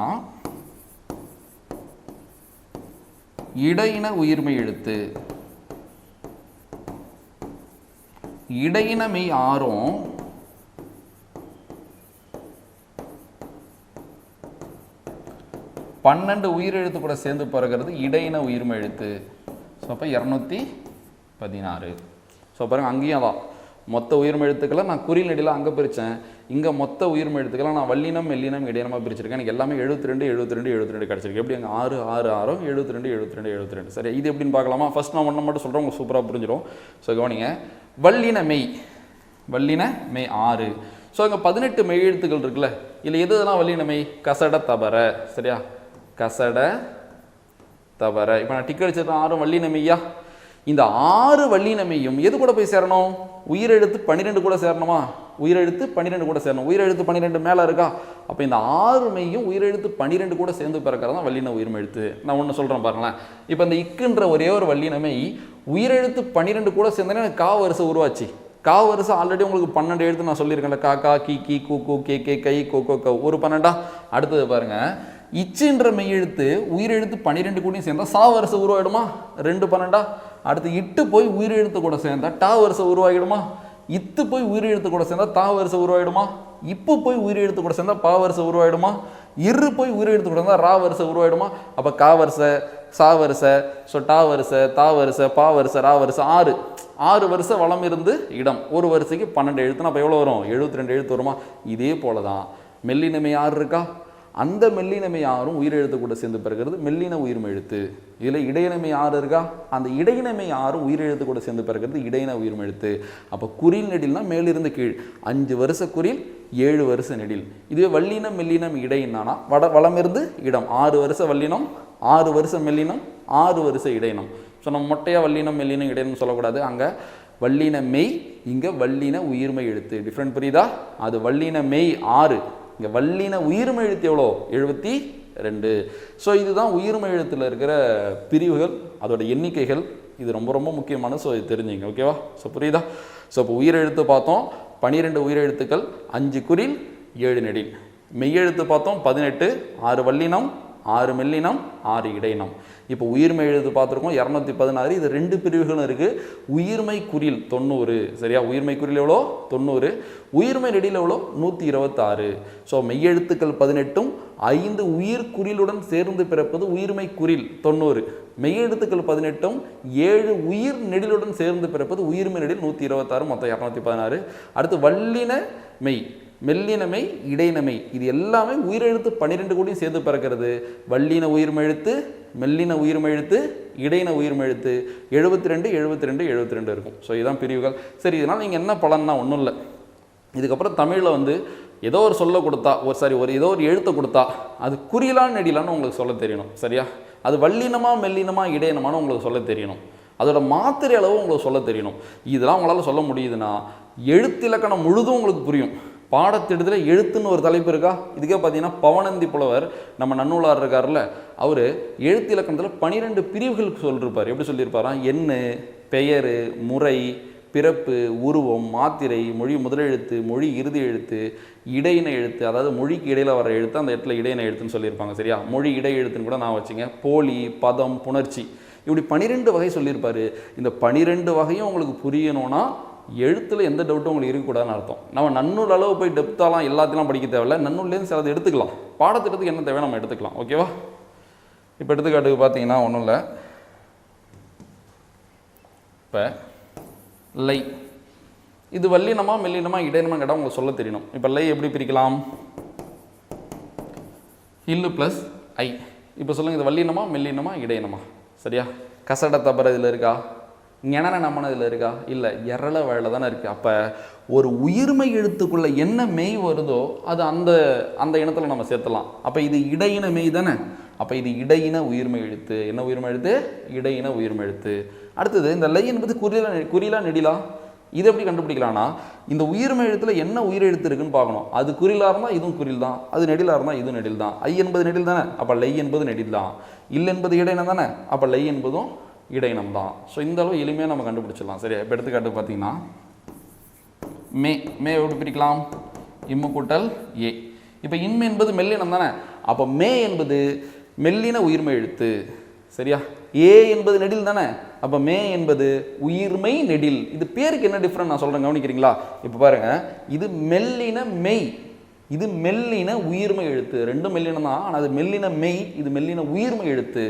இடையின உயிர்மை எழுத்து, இடையின மெய் 6ம் 12 உயிரெழுத்து கூட சேர்ந்து பிறக்கிறது இடையின உயிர்மை எழுத்து. ஸோ அப்போ 216. ஸோ பாருங்கள், அங்கேயும் அதான் மொத்த உயிர்மை எழுத்துக்களை நான் குறில் நெடியில் அங்கே பிரித்தேன். இங்கே மொத்த உயிர்மை எழுத்துக்களை நான் வல்லினம் மெல்லினம் இடையினமாக பிரிச்சிருக்கேன். எனக்கு எல்லாமே 72 72 72 கிடச்சிருக்கு. எப்படி அங்கே 6 6 6 72 72 72. சரி, இது எப்படின்னு பார்க்கலாமா? ஃபர்ஸ்ட் நான் ஒன்று மட்டும் சொல்கிறேன், உங்களுக்கு சூப்பராக புரிஞ்சிடும். ஸோ கவனிங்க. வல்லின மெய், வல்லின மெய் 6. ஸோ இங்கே 18 மெய் எழுத்துக்கள் இருக்குல்ல, இல்லை எதுலாம் வல்லின மெய்? கசட தபர. சரியா? கசட தபர. இப்போ நான் டிக் அடிச்சிருக்கேன் 6 வல்லின மெய்யா. இந்த 6 வல்லின மெய்யும் எது கூட போய் சேரணும்? உயிரெழுத்து 12 கூட சேரணுமா? உயிரெழுத்து 12 கூட சேரணும். உயிரெழுத்து 12 மேலே இருக்கா? அப்போ இந்த 6 மெய்யும் உயிரெழுத்து 12 கூட சேர்ந்து பிறக்கிறது தான் வல்லின உயிர்மை எழுத்து. நான் ஒன்று சொல்கிறேன் பாருங்களேன். இப்போ இந்த இக்குன்ற ஒரே ஒரு வல்லின மெய் உயிரெழுத்து 12 கூட சேர்ந்தோன்னே எனக்கு கா வரிசை உருவாச்சு. கா வரிசை ஆல்ரெடி உங்களுக்கு 12 எழுத்து நான் சொல்லியிருக்கேன்ல, கா கா கி கி கு கு கே கே கை கோ கோ கோ. ஒரு 12. அடுத்தது பாருங்க, இச்சுன்ற மெய்யெழுத்து உயிரெழுத்து 12 கூடயும் சேர்ந்தா சா வரிசை உருவாயிடுமா? 2 12. அடுத்து இட்டு போய் உயிரெழுத்து கூட சேர்ந்தா டா வரிசை உருவாகிடுமா? இத்து போய் உயிரெழுத்து கூட சேர்ந்தா தா வரிசை உருவாயிடுமா? இப்பு போய் உயிரெழுத்து கூட சேர்ந்தா பா வரிசை உருவாயிடுமா? இரு போய் உயிரெழுத்து கூட சேர்ந்தா ரா வரிசை உருவாயிடுமா? அப்போ கா வரிசை, சா வரிசை, ஸோ டா வரிசை, தா வரிசை, பா வரிசை, ரா வரிசை, 6 வரிசை வளம் இருந்து இடம். ஒரு வரிசைக்கு 12 எழுத்துனா அப்போ எவ்வளோ வரும்? 72 எழுத்து வருமா? இதே போல தான் மெல்லினமை 6 இருக்கா, அந்த மெல்லினமை 6ம் உயிரெழுத்து கூட சேர்ந்து பிறக்கிறது மெல்லின உயிர்மை எழுத்து. இதில் இடையினமை 6 இருக்கா, அந்த இடையினமை 6 உயிரெழுத்து கூட சேர்ந்து பிறக்கிறது இடையின உயிர்மை எழுத்து. அப்போ குறில் நெடில்னா மேலிருந்து கீழ் 5 வருஷ குறில் 7 வருஷ நெடில். இதுவே வல்லினம் மெல்லினம் இடையினானா வளம் இருந்து இடம் 6 வருஷ வல்லினம், 6 வருஷ மெல்லினம், 6 வருஷ இடையினம். ஸோ நம்ம மொட்டையாக வல்லினம் மெல்லினம் இடையினம் சொல்லக்கூடாது. அங்கே வல்லின மெய், இங்கே வல்லின உயிர்மை எழுத்து. டிஃப்ரெண்ட் புரியுதா? அது வல்லின மெய் 6, இங்கே வல்லின உயிர்மை எழுத்து எவ்வளோ? 72. ஸோ இதுதான் உயிர்மை எழுத்தில் இருக்கிற பிரிவுகள், அதோட எண்ணிக்கைகள். இது ரொம்ப ரொம்ப முக்கியமானது. ஸோ இது தெரிஞ்சுங்க. ஓகேவா? ஸோ புரியுதா? ஸோ இப்போ உயிரெழுத்து பார்த்தோம் 12 உயிரெழுத்துக்கள், 5 குறில் 7 நெடில். மெய்யெழுத்து பார்த்தோம் 18, 6 வல்லினம், 6 மெல்லினம், 6 இடையினம். இப்போ உயிர்மை எழுத்து பார்த்துருக்கோம் 216. இது 2 பிரிவுகளும் இருக்குது. உயிர்மை குறில் 90. சரியா? உயிர்மை குறில் எவ்வளோ? 90. உயிர்மை நெடில் எவ்வளோ? 126. ஸோ மெய்யெழுத்துக்கள் 18ம் 5 உயிர் குறிலுடன் சேர்ந்து பிறப்பது உயிர்மை குறில் 90. மெய்யெழுத்துக்கள் 18ம் 7 உயிர் நெடிலுடன் சேர்ந்து பிறப்பது உயிர்மை நெடில் 126, மொத்தம் 216. அடுத்து வல்லின மெய், மெல்லினமை, இடையினமை, இது எல்லாமே உயிரெழுத்து 12 கூடயும் சேர்ந்து பிறக்கிறது வல்லின உயிர்மெழுத்து, மெல்லின உயிர்மெழுத்து, இடையின உயிர்மெழுத்து. 72 72 72 இருக்கும். ஸோ இதுதான் பிரிவுகள். சரி, இதனால் நீங்கள் என்ன பலன்னா ஒன்றும் இல்லை. இதுக்கப்புறம் தமிழில் ஏதோ ஒரு சொல்ல கொடுத்தா ஏதோ ஒரு எழுத்தை கொடுத்தா அது குறியிலான்னு நெடிலான்னு உங்களுக்கு சொல்ல தெரியணும். சரியா? அது வல்லினமா மெல்லினமா இடையினமானு உங்களுக்கு சொல்ல தெரியணும். அதோட மாத்திரை அளவு உங்களுக்கு சொல்ல தெரியணும். இதெல்லாம் உங்களால் சொல்ல முடியுதுன்னா எழுத்திலக்கணம் முழுதும் உங்களுக்கு புரியும். பாடத்திட்டத்தில் எழுத்துன்னு ஒரு தலைப்பு இருக்கா? இதுக்கே பார்த்தீங்கன்னா பவனந்தி புலவர் நம்ம நன்னூலார் இருக்கார்ல, அவர் எழுத்து இலக்கணத்தில் 12 பிரிவுகளுக்கு சொல்லியிருப்பார். எப்படி சொல்லியிருப்பாரா? எண்ணு, பெயர், முறை, பிறப்பு, உருவம், மாத்திரை, மொழி முதலெழுத்து, மொழி இறுதி எழுத்து, இடையின எழுத்து, அதாவது மொழிக்கு இடையில வர எழுத்து அந்த இடத்துல இடையின எழுத்துன்னு சொல்லியிருப்பாங்க. சரியா? மொழி இடை எழுத்துன்னு கூட நான் வச்சுங்க. போலி, பதம், புணர்ச்சி, இப்படி 12 வகை சொல்லியிருப்பார். இந்த 12 வகையும் உங்களுக்கு புரியணும்னா எழுத்தில் எந்த டவுட்டும் உங்களுக்கு இருக்கக்கூடாதுன்னு அர்த்தம். நம்ம நன்னூல் அளவு போய் டெப்த்தாலாம் எல்லாத்தையும் படிக்க தேவையில்லை. நன்னூல்லேருந்து சிலது எடுத்துக்கலாம். பாடத்திட்டத்துக்கு என்ன தேவை நம்ம எடுத்துக்கலாம். ஓகேவா? இப்போ எடுத்துக்காட்டுக்கு பார்த்தீங்கன்னா ஒன்றும் இல்லை. இப்போ லை, இது வல்லினமா மெல்லினமா இடையினமா கேட்டால் உங்களுக்கு சொல்ல தெரியணும். இப்போ லை எப்படி பிரிக்கலாம்? இல்லு ப்ளஸ் ஐ. இப்போ சொல்லுங்கள், இது வல்லினமா மெல்லினமா இடையினமா? சரியா? கசட தபர இதில் இருக்கா? ஞெனன நம்மன இதில் இருக்கா? இல்லை, எரள வழல தானே இருக்குது. அப்போ ஒரு உயிர்மை எழுத்துக்குள்ளே என்ன மெய் வருதோ அது அந்த அந்த இனத்தில் நம்ம சேர்த்தலாம். அப்போ இது இடையின மெய் தானே. அப்போ இது இடையின உயிர்மை எழுத்து. என்ன உயிர்மை எழுத்து? இடையின உயிர்மை எழுத்து. அடுத்தது இந்த லை என்பது குறிலா நெடிலா? இது எப்படி கண்டுபிடிக்கலாம்னா, இந்த உயிர்மை எழுத்தில் என்ன உயிர் எழுத்து இருக்குன்னு பார்க்கணும். அது குறிலாக இருந்தால் இதுவும் குறில் தான், அது நெடிலாக இருந்தால் இதுவும் நெடில் தான். ஐ என்பது நெடில் தானே, அப்போ லை என்பது நெடில் தான். இல் என்பது இடையினம் தானே, அப்போ லை என்பதும் இடையினம் தான். ஸோ இந்த அளவு எளிமையாக நம்ம கண்டுபிடிச்சிடலாம். சரியா? இப்போ எடுத்துக்காட்டு பார்த்தீங்கன்னா மே, மே எப்படி பிரிக்கலாம்? இம்மு கூட்டல் ஏ. இப்போ இன்மை என்பது மெல்லினம் தானே, அப்போ மே என்பது மெல்லின உயிர்மை எழுத்து. சரியா? ஏ என்பது நெடில் தானே, அப்போ மே என்பது உயிர்மை நெடில். இது பேருக்கு என்ன டிஃப்ரெண்ட் நான் சொல்கிறேன், கவனிக்கிறீங்களா? இப்போ பாருங்கள், இது மெல்லின மெய், இது மெல்லின உயிர்மை எழுத்து. ரெண்டும் மெல்லினம் தான், ஆனால் அது மெல்லின மெய், இது மெல்லின உயிர்மை எழுத்து.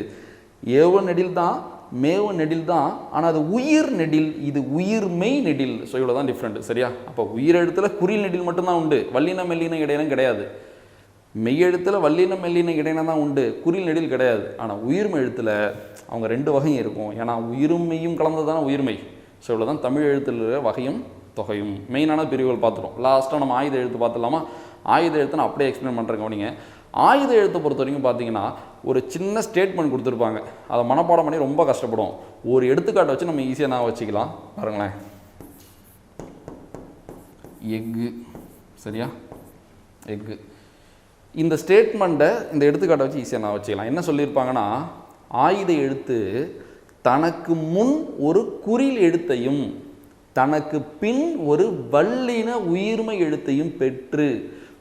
ஏவும் நெடில் தான், மேவும் நெடில் தான், ஆனால் அது உயிர் நெடில், இது உயிர்மெய் நெடில். ஸோ இவ்வளோ தான் டிஃப்ரெண்ட். சரியா? அப்போ உயிர் எழுத்தில் குறில் நெடில் மட்டும்தான் உண்டு, வல்லின மெல்லின இடையினம் கிடையாது. மெய்யெழுத்தில் வல்லின மெல்லின இடையினம் தான் உண்டு, குறில் நெடில் கிடையாது. ஆனால் உயிர்மை எழுத்தில் அவங்க 2 வகையும் இருக்கும். ஏன்னா உயிரும் மெய்யும் கலந்தது தானே உயிர்மை. ஸோ இவ்வளோ தான் தமிழ் எழுத்தில் வகையும் தொகையும். மெயினான பிரிவுகள் பார்த்துட்டோம். லாஸ்ட்டாக நம்ம ஆயுத எழுத்து பார்த்துலாமா? ஆயுத எழுத்து நான் அப்படியே எக்ஸ்பிளைன் பண்ணுறேன், கவனிங்க. ஆயுத எழுத்தை பொறுத்த வரைக்கும் பார்த்தீங்கன்னா ஒரு சின்ன ஸ்டேட்மெண்ட் கொடுத்துருப்பாங்க, அதை மனப்பாடம் பண்ணி ரொம்ப கஷ்டப்படும். ஒரு எடுத்துக்காட்டை வச்சு நம்ம ஈஸியாக நான் வச்சுக்கலாம். பாருங்களேன், எக்கு. சரியா? எக்கு. இந்த ஸ்டேட்மெண்ட்டை இந்த எடுத்துக்காட்டை வச்சு ஈஸியாக நான் வச்சுக்கலாம். என்ன சொல்லியிருப்பாங்கன்னா, ஆயுத எழுத்து தனக்கு முன் ஒரு குறில் எழுத்தையும் தனக்கு பின் ஒரு வல்லின உயிர்மை எழுத்தையும் பெற்று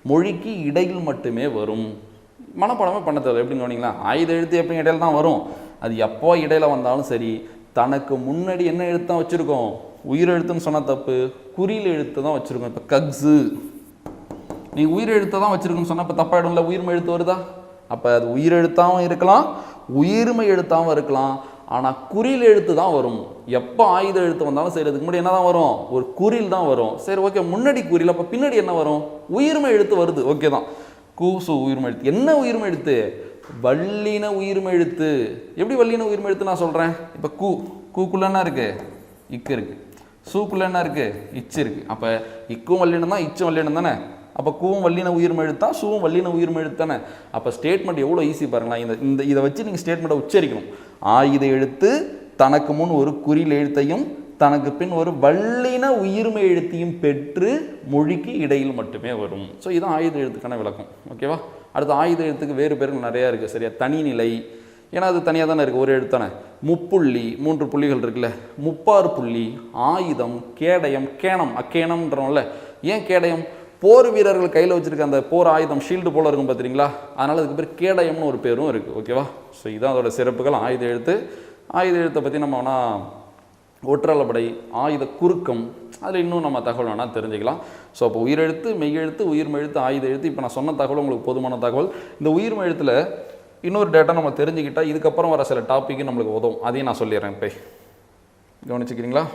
மொழிக்கு இடையில் மட்டுமே வரும். மனப்பாடமே பண்ண தேவை. எப்படின்னு கவனிங்களா? ஆயுத எழுத்து எப்பயும் இடையில தான் வரும். அது எப்போ இடையில வந்தாலும் சரி, தனக்கு முன்னாடி என்ன எழுத்து தான் வச்சுருக்கோம்? உயிர் எழுத்துன்னு சொன்னால் தப்பு, குறில் எழுத்து தான் வச்சுருக்கோம். இப்போ கக்ஸு, நீ உயிர் எழுத்தை தான் வச்சுருக்குன்னு சொன்னால் இப்போ தப்பாயிடும்ல, உயிர்மை எழுத்து வருதா? அப்போ அது உயிர் எழுத்தாகவும் இருக்கலாம், உயிர்மை எழுத்தாகவும் இருக்கலாம், ஆனால் குறில் எழுத்து தான் வரும். எப்போ ஆயுத எழுத்து வந்தாலும் சரி, அதுக்கு முன்னாடி என்ன தான் வரும்? ஒரு குறில் தான் வரும். சரி, ஓகே, முன்னாடி குறில், அப்போ பின்னாடி என்ன வரும்? உயிர்மை எழுத்து வருது. ஓகே தான். கூசு உயிர்மை எழுத்து. என்ன உயிர்மை எழுத்து? வல்லின உயிர்மை எழுத்து. எப்படி வல்லின உயிர்மை எழுத்து நான் சொல்கிறேன்? இப்போ கூக்குள்ள என்ன இருக்குது? இக்கு இருக்குது. சூக்குள்ள என்ன இருக்குது? இச்சு இருக்குது. அப்போ இக்கும் வல்லினம் தான், இச்சும் வல்லினம் தானே. அப்போ கூவும் வல்லின உயிர்மை எழுத்தா, சூவும் வல்லின உயிர்மை எழுத்து தானே. அப்போ ஸ்டேட்மெண்ட் எவ்வளோ ஈஸி பாருங்களா. இதை வச்சு நீங்கள் ஸ்டேட்மெண்ட்டை உச்சரிக்கணும். ஆயுத எழுத்து தனக்கு முன் ஒரு குறில் எழுத்தையும் தனக்கு பின் ஒரு வல்லின உயிர்மை எழுத்தையும் பெற்று மொழிக்கு இடையில் மட்டுமே வரும். ஸோ இதுதான் ஆயுத எழுத்துக்கான விளக்கம். ஓகேவா? அடுத்து ஆயுத எழுத்துக்கு வேறு பேர்கள் நிறையா இருக்குது. சரியா? தனிநிலை, ஏன்னா அது தனியாக தானே இருக்குது, ஒரு எழுத்தானே. முப்புள்ளி, 3 புள்ளிகள் இருக்குல்ல. முப்பாறு புள்ளி, ஆயுதம், கேடயம், கேணம், அக்கேணம்ன்றோம்ல. ஏன் கேடயம்? போர் வீரர்கள் கையில் வச்சுருக்க அந்த போர் ஆயுதம், ஷீல்டு போல் இருக்கும் பார்த்துறீங்களா, அதனால் அதுக்கு பேர் கேடயம்னு ஒரு பேரும் இருக்குது. ஓகேவா? ஸோ இதுதான் அதோட சிறப்புகள். ஆயுத எழுத்து. ஆயுத எழுத்தை பற்றி நம்ம வேணால் ஒற்றளபடை, ஆயுத குறுக்கம், அதில் இன்னும் நம்ம தகவல் வேணால் தெரிஞ்சுக்கலாம். ஸோ அப்போ உயிரெழுத்து, மெய்யெழுத்து, உயிர்மை எழுத்து, ஆயுத எழுத்து, இப்போ நான் சொன்ன தகவல் உங்களுக்கு போதுமான தகவல். இந்த உயிர்மை எழுத்தில் இன்னொரு டேட்டா நம்ம தெரிஞ்சுக்கிட்டால் இதுக்கப்புறம் வர சில டாப்பிக்கு நம்மளுக்கு உதவும். அதையும் நான் சொல்லிடுறேன். இப்போ கவனிச்சுக்கிறீங்களா?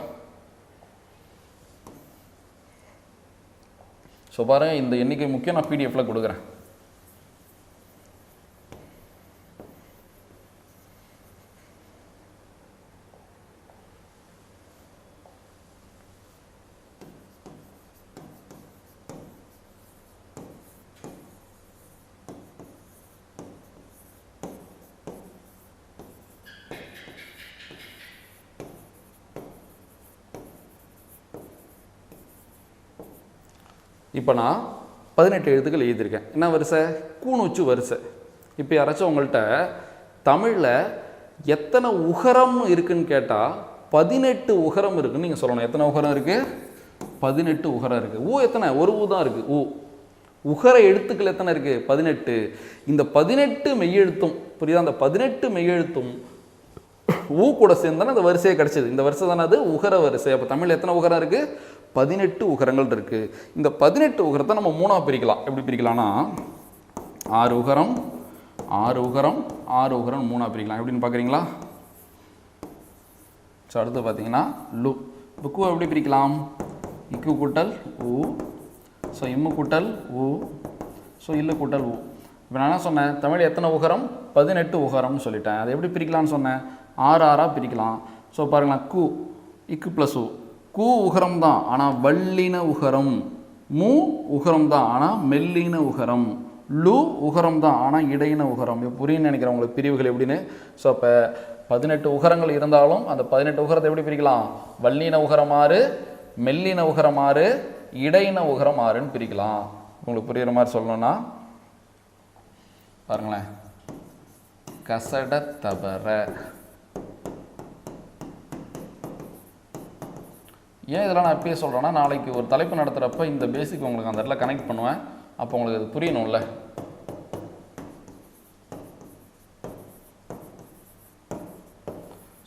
ஸோ பாருங்கள், இந்த எண்ணிக்கை முக்கியம். நான் பிடிஎஃப்பில் கொடுக்குறேன். இப்போ நான் 18 எழுத்துக்கள் எழுதியிருக்கேன். என்ன வரிசை? கூணுச்சு வரிசை. இப்போ யாராச்சும் உங்கள்கிட்ட தமிழில் எத்தனை உகரம் இருக்குன்னு கேட்டால் 18 உகரம் இருக்குன்னு நீங்கள் சொல்லணும். எத்தனை உகரம் இருக்குது? 18 உகரம் இருக்குது. ஊ எத்தனை? ஒரு ஊ தான் இருக்குது. ஊ உகர எழுத்துக்கள் எத்தனை இருக்குது? 18. இந்த 18 மெய்யெழுத்தும் புரியுதா? அந்த 18 மெய்யெழுத்தும் ஊ கூட சேர்ந்தானே அந்த வரிசையை கிடச்சிது. இந்த வரிசை தானே அது உகர வரிசை. அப்போ தமிழ் எத்தனை உகரம் இருக்குது? 18 உகரங்கள் இருக்குது. இந்த 18 உகரத்தை நம்ம 3ஆக பிரிக்கலாம். எப்படி பிரிக்கலாம்னா 6 உகரம் 6 உகரம் 6 உகரம் 3ஆக பிரிக்கலாம். எப்படின்னு பார்க்குறீங்களா? ஸோ அடுத்து பார்த்தீங்கன்னா லு. இப்போ கூ எப்படி பிரிக்கலாம்? இக்கு கூட்டல் ஊ, ஸோ இம்மு கூட்டல் ஊ, ஸோ இல்லு கூட்டல் ஊ. இப்போ நான் என்ன சொன்னேன்? தமிழ் எத்தனை உகரம்? 18 உகரம்னு சொல்லிட்டேன். அதை எப்படி பிரிக்கலாம்னு சொன்னேன்? 6 6ஆக பிரிக்கலாம். ஸோ பாருங்களேன், கூ இக்கு ப்ளஸ் ஊ. கூ உகரம் தான், ஆனால் வல்லின உகரம். மூ உகரம் தான், ஆனால் மெல்லின உகரம். லு உகரம் தான், ஆனால் இடையின உகரம். இப்போ புரியுன்னு நினைக்கிறேன் உங்களுக்கு பிரிவுகள் எப்படின்னு. ஸோ அப்போ 18 உகரங்கள் இருந்தாலும் அந்த 18 உகரத்தை எப்படி பிரிக்கலாம்? வல்லின உகரம் 6, மெல்லின உகரம் 6, இடையின உகரம் 6ன்னு பிரிக்கலாம். உங்களுக்கு புரியுற மாதிரி சொல்லணும்னா பாருங்களேன், கசட தபர. ஏன் இதெல்லாம் நான் எப்பயே சொல்கிறேன்னா, நாளைக்கு ஒரு தலைப்பு நடத்துகிறப்ப இந்த பேசிக் உங்களுக்கு அந்த இடத்துல கனெக்ட் பண்ணுவேன். அப்போ உங்களுக்கு அது புரியணும்ல.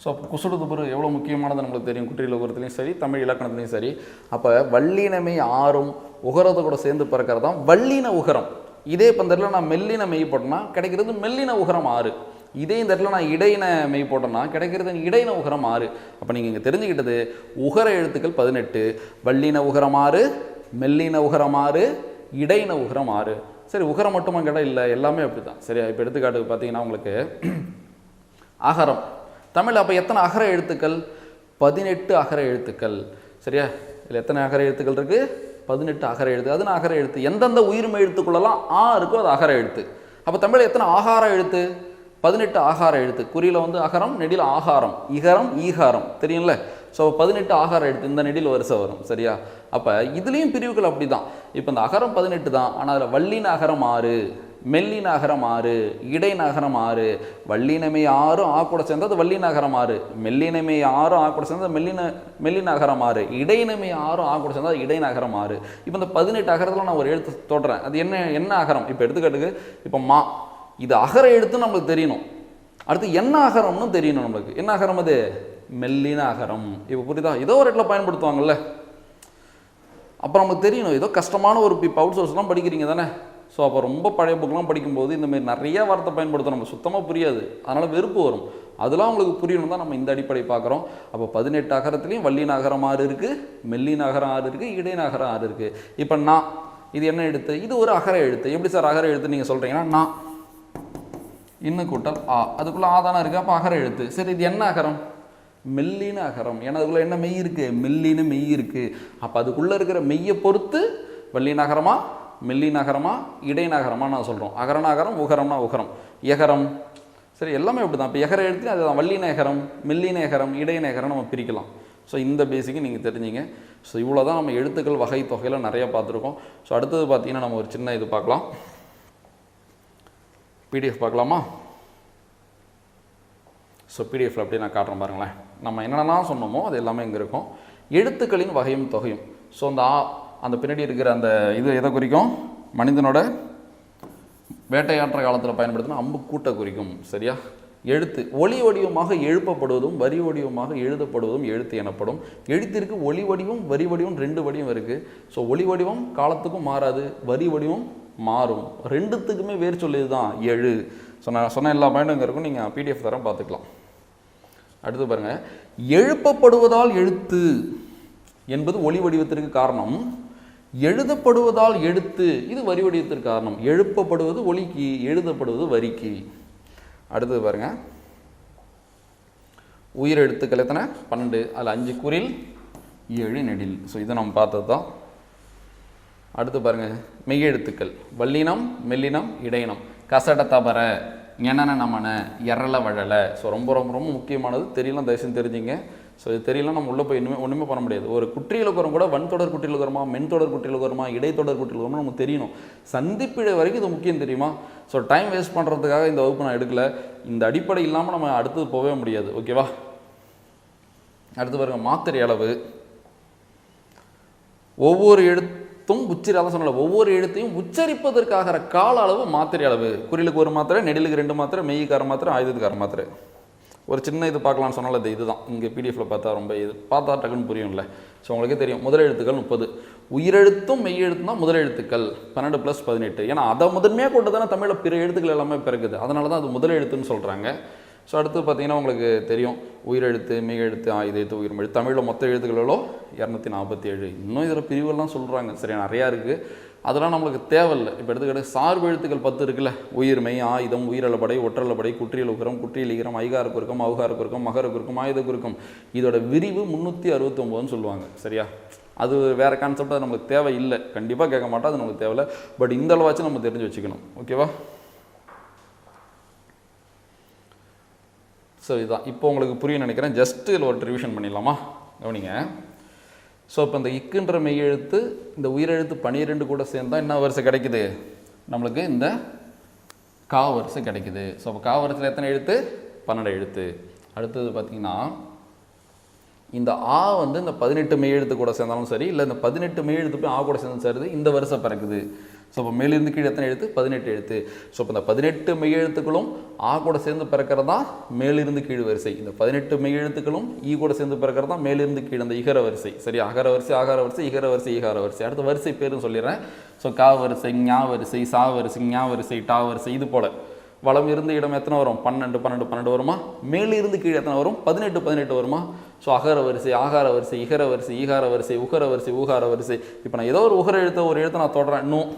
ஸோ குசுடு துபுரு எவ்வளோ முக்கியமானது நம்மளுக்கு தெரியும். குற்றியல் உகரத்துலையும் சரி, தமிழ் இலக்கணத்துலையும் சரி. அப்போ வல்லினமை 6ம் உகரத்தை கூட சேர்ந்து பிறக்கிறது தான் வல்லின உகரம். இதே இப்போ இந்த இடத்துல நான் மெல்லின மெய் போட்டேன்னா கிடைக்கிறது மெல்லின உகரம் 6. இதே இந்த இடத்துல நான் இடையின மெய் போட்டேன்னா கிடைக்கிறது இடையின உகரம் 6. அப்போ நீங்கள் இங்கே தெரிஞ்சுக்கிட்டது உகர எழுத்துக்கள் 18, வல்லின உகரம் 6, மெல்லின உகரம் 6, இடையின உகரம் 6. சரி, உகரம் மட்டுமா கேட்டால் இல்லை, எல்லாமே அப்படி தான். சரியா? இப்போ எடுத்துக்காட்டுக்கு பார்த்தீங்கன்னா உங்களுக்கு அகரம் தமிழ். அப்போ எத்தனை அகர எழுத்துக்கள்? 18 அகர எழுத்துக்கள். சரியா? இதில் எத்தனை அகர எழுத்துக்கள் இருக்குது? 18 அகர எழுத்து. அதுன்னு அகர எழுத்து. எந்தெந்த உயிர்மை எழுத்துக்குள்ளெல்லாம் ஆ இருக்கோ அது அகர எழுத்து. அப்போ தமிழ் எத்தனை ஆகார எழுத்து? 18 ஆகார எழுத்து. குறியில் வந்து அகரம், நெடில் ஆகாரம், இகரம் ஈகாரம் தெரியும்ல. ஸோ 18 ஆகார எழுத்து இந்த நெடில் வரிசை வரும். சரியா? அப்போ இதுலேயும் பிரிவுகள் அப்படி தான். இப்போ இந்த அகரம் 18 தான், ஆனால் அதில் வல்லின அகரம் 6, மெல்லின அகரம் 6, இடையின அகரம் 6, வல்லினமை 6 ஆ கூட சேர்ந்தது வல்லின அகரம் 6, மெல்லினமை 6 ஆ கூட சேர்ந்தது மெல்லின அகரம் 6, இடையினமை 6 ஆ கூட சேர்ந்தது இடையின அகரம் 6. இப்போ இந்த 18 அகரத்தில் நான் ஒரு எழுத்து தோன்றேன். அது என்ன அகரம்? இப்போ எடுத்துக்காட்டுக்கு இப்போ மா, இது அகர எழுத்துன்னு நம்மளுக்கு தெரியணும். அடுத்து என்ன அகரம்னு தெரியணும் நம்மளுக்கு. என்ன அகரம் அது? மெல்லின அகரம். இப்போ புரியுதா? ஏதோ ஒரு இடத்துல பயன்படுத்துவாங்கல்ல. அப்புறம் நமக்கு தெரியணும், ஏதோ கஷ்டமான ஒரு இப்போ அவுட் சோர்ஸ்லாம் படிக்கிறீங்க தானே. ஸோ அப்போ ரொம்ப பழைய புக்கெலாம் படிக்கும்போது இந்தமாரி நிறைய வார்த்தை பயன்படுத்தும், நம்ம சுத்தமாக புரியாது, அதனால் வெறுப்பு வரும். அதெல்லாம் உங்களுக்கு புரியணும் தான் நம்ம இந்த அடிப்படை பார்க்குறோம். அப்போ 18 அகரத்துலேயும் வல்லின அகரம் 6 இருக்குது, மெல்லின அகரம் 6 இருக்குது, இடையின அகரம் 6 இருக்குது. இப்போ நான் இது என்ன எழுத்து? இது ஒரு அகர எழுத்து. எப்படி சார் அகர எழுத்து நீங்கள் சொல்கிறீங்கன்னா, நான் இன்னும் கூட்டல் ஆ, அதுக்குள்ளே ஆ தானே இருக்குது. அப்போ அகர எழுத்து. சரி, இது என்ன அகரம்? மெல்லின அகரம். ஏன்னா அதுக்குள்ளே என்ன மெய் இருக்குது? மெல்லின மெய் இருக்குது. அப்போ அதுக்குள்ளே இருக்கிற மெய்யை பொறுத்து வல்லின அகரமா மெல்லின அகரமா இடையின அகரமா நான் சொல்கிறோம். அகரன அகரம், உகரம்னா உகரம், எகரம். சரி, எல்லாமே அப்படி தான். இப்போ எகர எழுத்து அதுதான் வல்லின எகரம், மெல்லின எகரம், இடையின எகரம் நம்ம பிரிக்கலாம். ஸோ இந்த பேசிக்கு நீங்கள் தெரிஞ்சிங்க. ஸோ இவ்வளோ தான் நம்ம எழுத்துக்கள் வகை தொகையில் நிறையா பார்த்துருக்கோம். ஸோ அடுத்தது பார்த்தீங்கன்னா நம்ம ஒரு சின்ன இது பார்க்கலாம். பிடிஎஃப் பார்க்கலாமா? ஸோ பிடிஎஃப்ல அப்படியே நான் காட்டுறேன் பாருங்களேன். நம்ம என்னென்னலாம் சொன்னோமோ அது எல்லாமே இங்கே இருக்கும். எழுத்துக்களின் வகையும் தொகையும். ஸோ அந்த பின்னாடி இருக்கிற அந்த இது எதை குறிக்கும்? மனிதனோட வேட்டையாற்ற காலத்தில் பயன்படுத்தின அம்பு கூட்ட குறிக்கும். சரியா? எழுத்து ஒளி வடிவமாக எழுப்பப்படுவதும் வரி வடிவமாக எழுதப்படுவதும் எழுத்து எனப்படும். எழுத்திற்கு ஒளி வடிவம் வரி வடிவம் 2 வடிவம் இருக்குது. ஸோ ஒளி வடிவம் காலத்துக்கும் மாறாது, வரி வடிவம் மாறும். ரெண்டுத்துக்குமே வேறு சொல்லியது தான் எழு. ஸோ நான் சொன்ன எல்லா பாயிண்டும் இங்கே இருக்கும், நீங்கள் பிடிஎஃப் தரம் பார்த்துக்கலாம். அடுத்து பாருங்கள், எழுப்பப்படுவதால் எழுத்து என்பது ஒளி வடிவத்திற்கு காரணம், எழுதப்படுவதால் எழுத்து இது வரி வடிவத்திற்கு காரணம். எழுப்பப்படுவது ஒளிக்கு, எழுதப்படுவது வரிக்கு. அடுத்தது பாருங்க, உயிர் எழுத்துக்கள் எத்தனை? 12. அதில் 5 குறில் 7 நெடில். ஸோ இதை நம்ம பார்த்தது தான். அடுத்து பாருங்க, மெய்யெழுத்துக்கள் வல்லினம், மெல்லினம், இடையினம். கசட தபர, ஞனன நமன, எரள வழல. ஸோ ரொம்ப ரொம்ப ரொம்ப முக்கியமானது, தெரியலாம், தயவுசெய்து தெரிஞ்சுங்க. ஸோ இது தெரியல நம்ம உள்ளே போய் ஒன்றுமே பண்ண முடியாது. ஒரு குற்றியலுகரம் கூட வன்தொடர் குற்றியலுகரமா, மென்தொடர் குற்றியலுகரமா, இடைத்தொடர் குற்றியலுகரமா நமக்கு தெரியணும். சந்திப்பிழை வரைக்கும் இது முக்கியம் தெரியுமா? ஸோ டைம் வேஸ்ட் பண்ணுறதுக்காக இந்த வகுப்பு நான் எடுக்கல. இந்த அடிப்படை இல்லாமல் நம்ம அடுத்தது போகவே முடியாது. ஓகேவா? அடுத்து பாருங்க, மாத்திரை அளவு. ஒவ்வொரு எழுத்தும் அதான் சொன்னல, ஒவ்வொரு எழுத்தையும் உச்சரிப்பதற்காகிற கால அளவு மாத்திரை அளவு. குறிலுக்கு ஒரு மாத்திரை, நெடிலுக்கு 2 மாத்திரை, மெய்யுக்கு 1/2 மாத்திரை, ஆயுதத்துக்கு 1/2 மாத்திரை. ஒரு சின்ன இது பார்க்கலாம்னு சொன்னால இதுதான். இங்கே பிடிஎஃப்பில் பார்த்தா ரொம்ப இது பார்த்தா டக்குன்னு புரியும்ல. ஸோ உங்களுக்கே தெரியும், முதல் எழுத்துக்கள் 30, உயிரெழுத்தும் மெய் எழுத்தும் தான் முதல் எழுத்துக்கள் 12 + 18. ஏன்னா அதை முதன்மையாக கொண்டு தானே தமிழில் பிற எழுத்துக்கள் எல்லாமே பிறகுது. அதனால தான் அது முதல் எழுத்துன்னு சொல்கிறாங்க. ஸோ அடுத்து பார்த்தீங்கன்னா உங்களுக்கு தெரியும், உயிரெழுத்து, மெய் எழுத்து, ஆயுத எழுத்து, உயிர்மெழு. தமிழில் மொத்த எழுத்துக்களோ 247. இன்னும் இதில் பிரிவுகள்லாம் சொல்கிறாங்க. சரியா, நிறையா இருக்குது. அதெல்லாம் நம்மளுக்கு தேவையில்லை. இப்போ எடுத்துக்கிட்டு சார்பு எழுத்துக்கள் 10 இருக்குல்ல, உயிர்மை, ஆயுதம், உயிரலப்படை, ஒற்றலப்படை, குற்றியல் உகரம், குற்றியல் ஈகரம், ஐகார குறுக்கம், அவுகார குறுக்கம், மகர குறுக்கம், ஆயுத குறுக்கம். இதோட விரிவு 369ன்னு சொல்லுவாங்க. சரியா, அது வேறு கான்செப்ட், அது நமக்கு தேவை இல்லை. கண்டிப்பாக கேட்க மாட்டோம், அது நமக்கு தேவையில்லை. பட் இந்த அளவாச்சும் நம்ம தெரிஞ்சு வச்சுக்கணும். ஓகேவா? ஸோ இதுதான் இப்போ உங்களுக்கு புரிய நினைக்கிறேன். ஜஸ்ட்டு இதில் ஒரு ரிவிஷன் பண்ணிடலாமா? கவனிங்க. ஸோ இப்போ இந்த இக்குன்ற மெய்யெழுத்து இந்த உயிரெழுத்து 12 கூட சேர்ந்தால் என்ன வரிசை கிடைக்குது நம்மளுக்கு? இந்த கா வரிசை கிடைக்குது. ஸோ அப்போ கா வரிசையில் எத்தனை எழுத்து? 12 எழுத்து. அடுத்தது பார்த்திங்கன்னா இந்த ஆ வந்து இந்த 18 மெய்யெழுத்து கூட சேர்ந்தாலும் சரி, இல்லை இந்த 18 மெய்யெழுத்து போய் ஆ கூட சேர்ந்து சேருது, இந்த வரிசை பிறக்குது. ஸோ இப்போ மேலிருந்து கீழே எத்தனை எழுத்து? 18 எழுத்து. ஸோ இப்போ இந்த 18 மெய்யெழுத்துக்களும் ஆ கூட சேர்ந்து பிறக்கிறது தான் மேலிருந்து கீழ் வரிசை. இந்த 18 மெய்யெழுத்துக்களும் ஈ கூட சேர்ந்து பிறக்கிறது தான் மேலிருந்து கீழ், அந்த இகர வரிசை. சரி, அகர வரிசை, ஆகார வரிசை, இகர வரிசை, ஈகார வரிசை. அடுத்த வரிசை பேருன்னு சொல்லிடுறேன். ஸோ கா வரிசை, ஞா வரிசை, சா வரிசை, ஞா வரிசை, டா வரிசை. இது போல் வளம் இருந்து இடம் எத்தனை வரும்? 12 12 12 வருமா? மேலிருந்து கீழே எத்தனை வரும்? 18 18 வருமா? ஸோ அகர வரிசை, ஆகார வரிசை, இகர வரிசை, ஈகார வரிசை, உகர வரிசை, ஊகார வரிசை. இப்போ நான் ஏதோ ஒரு உகர எழுத்த ஒரு எழுத்தை நான் தொடறேன். இன்னும்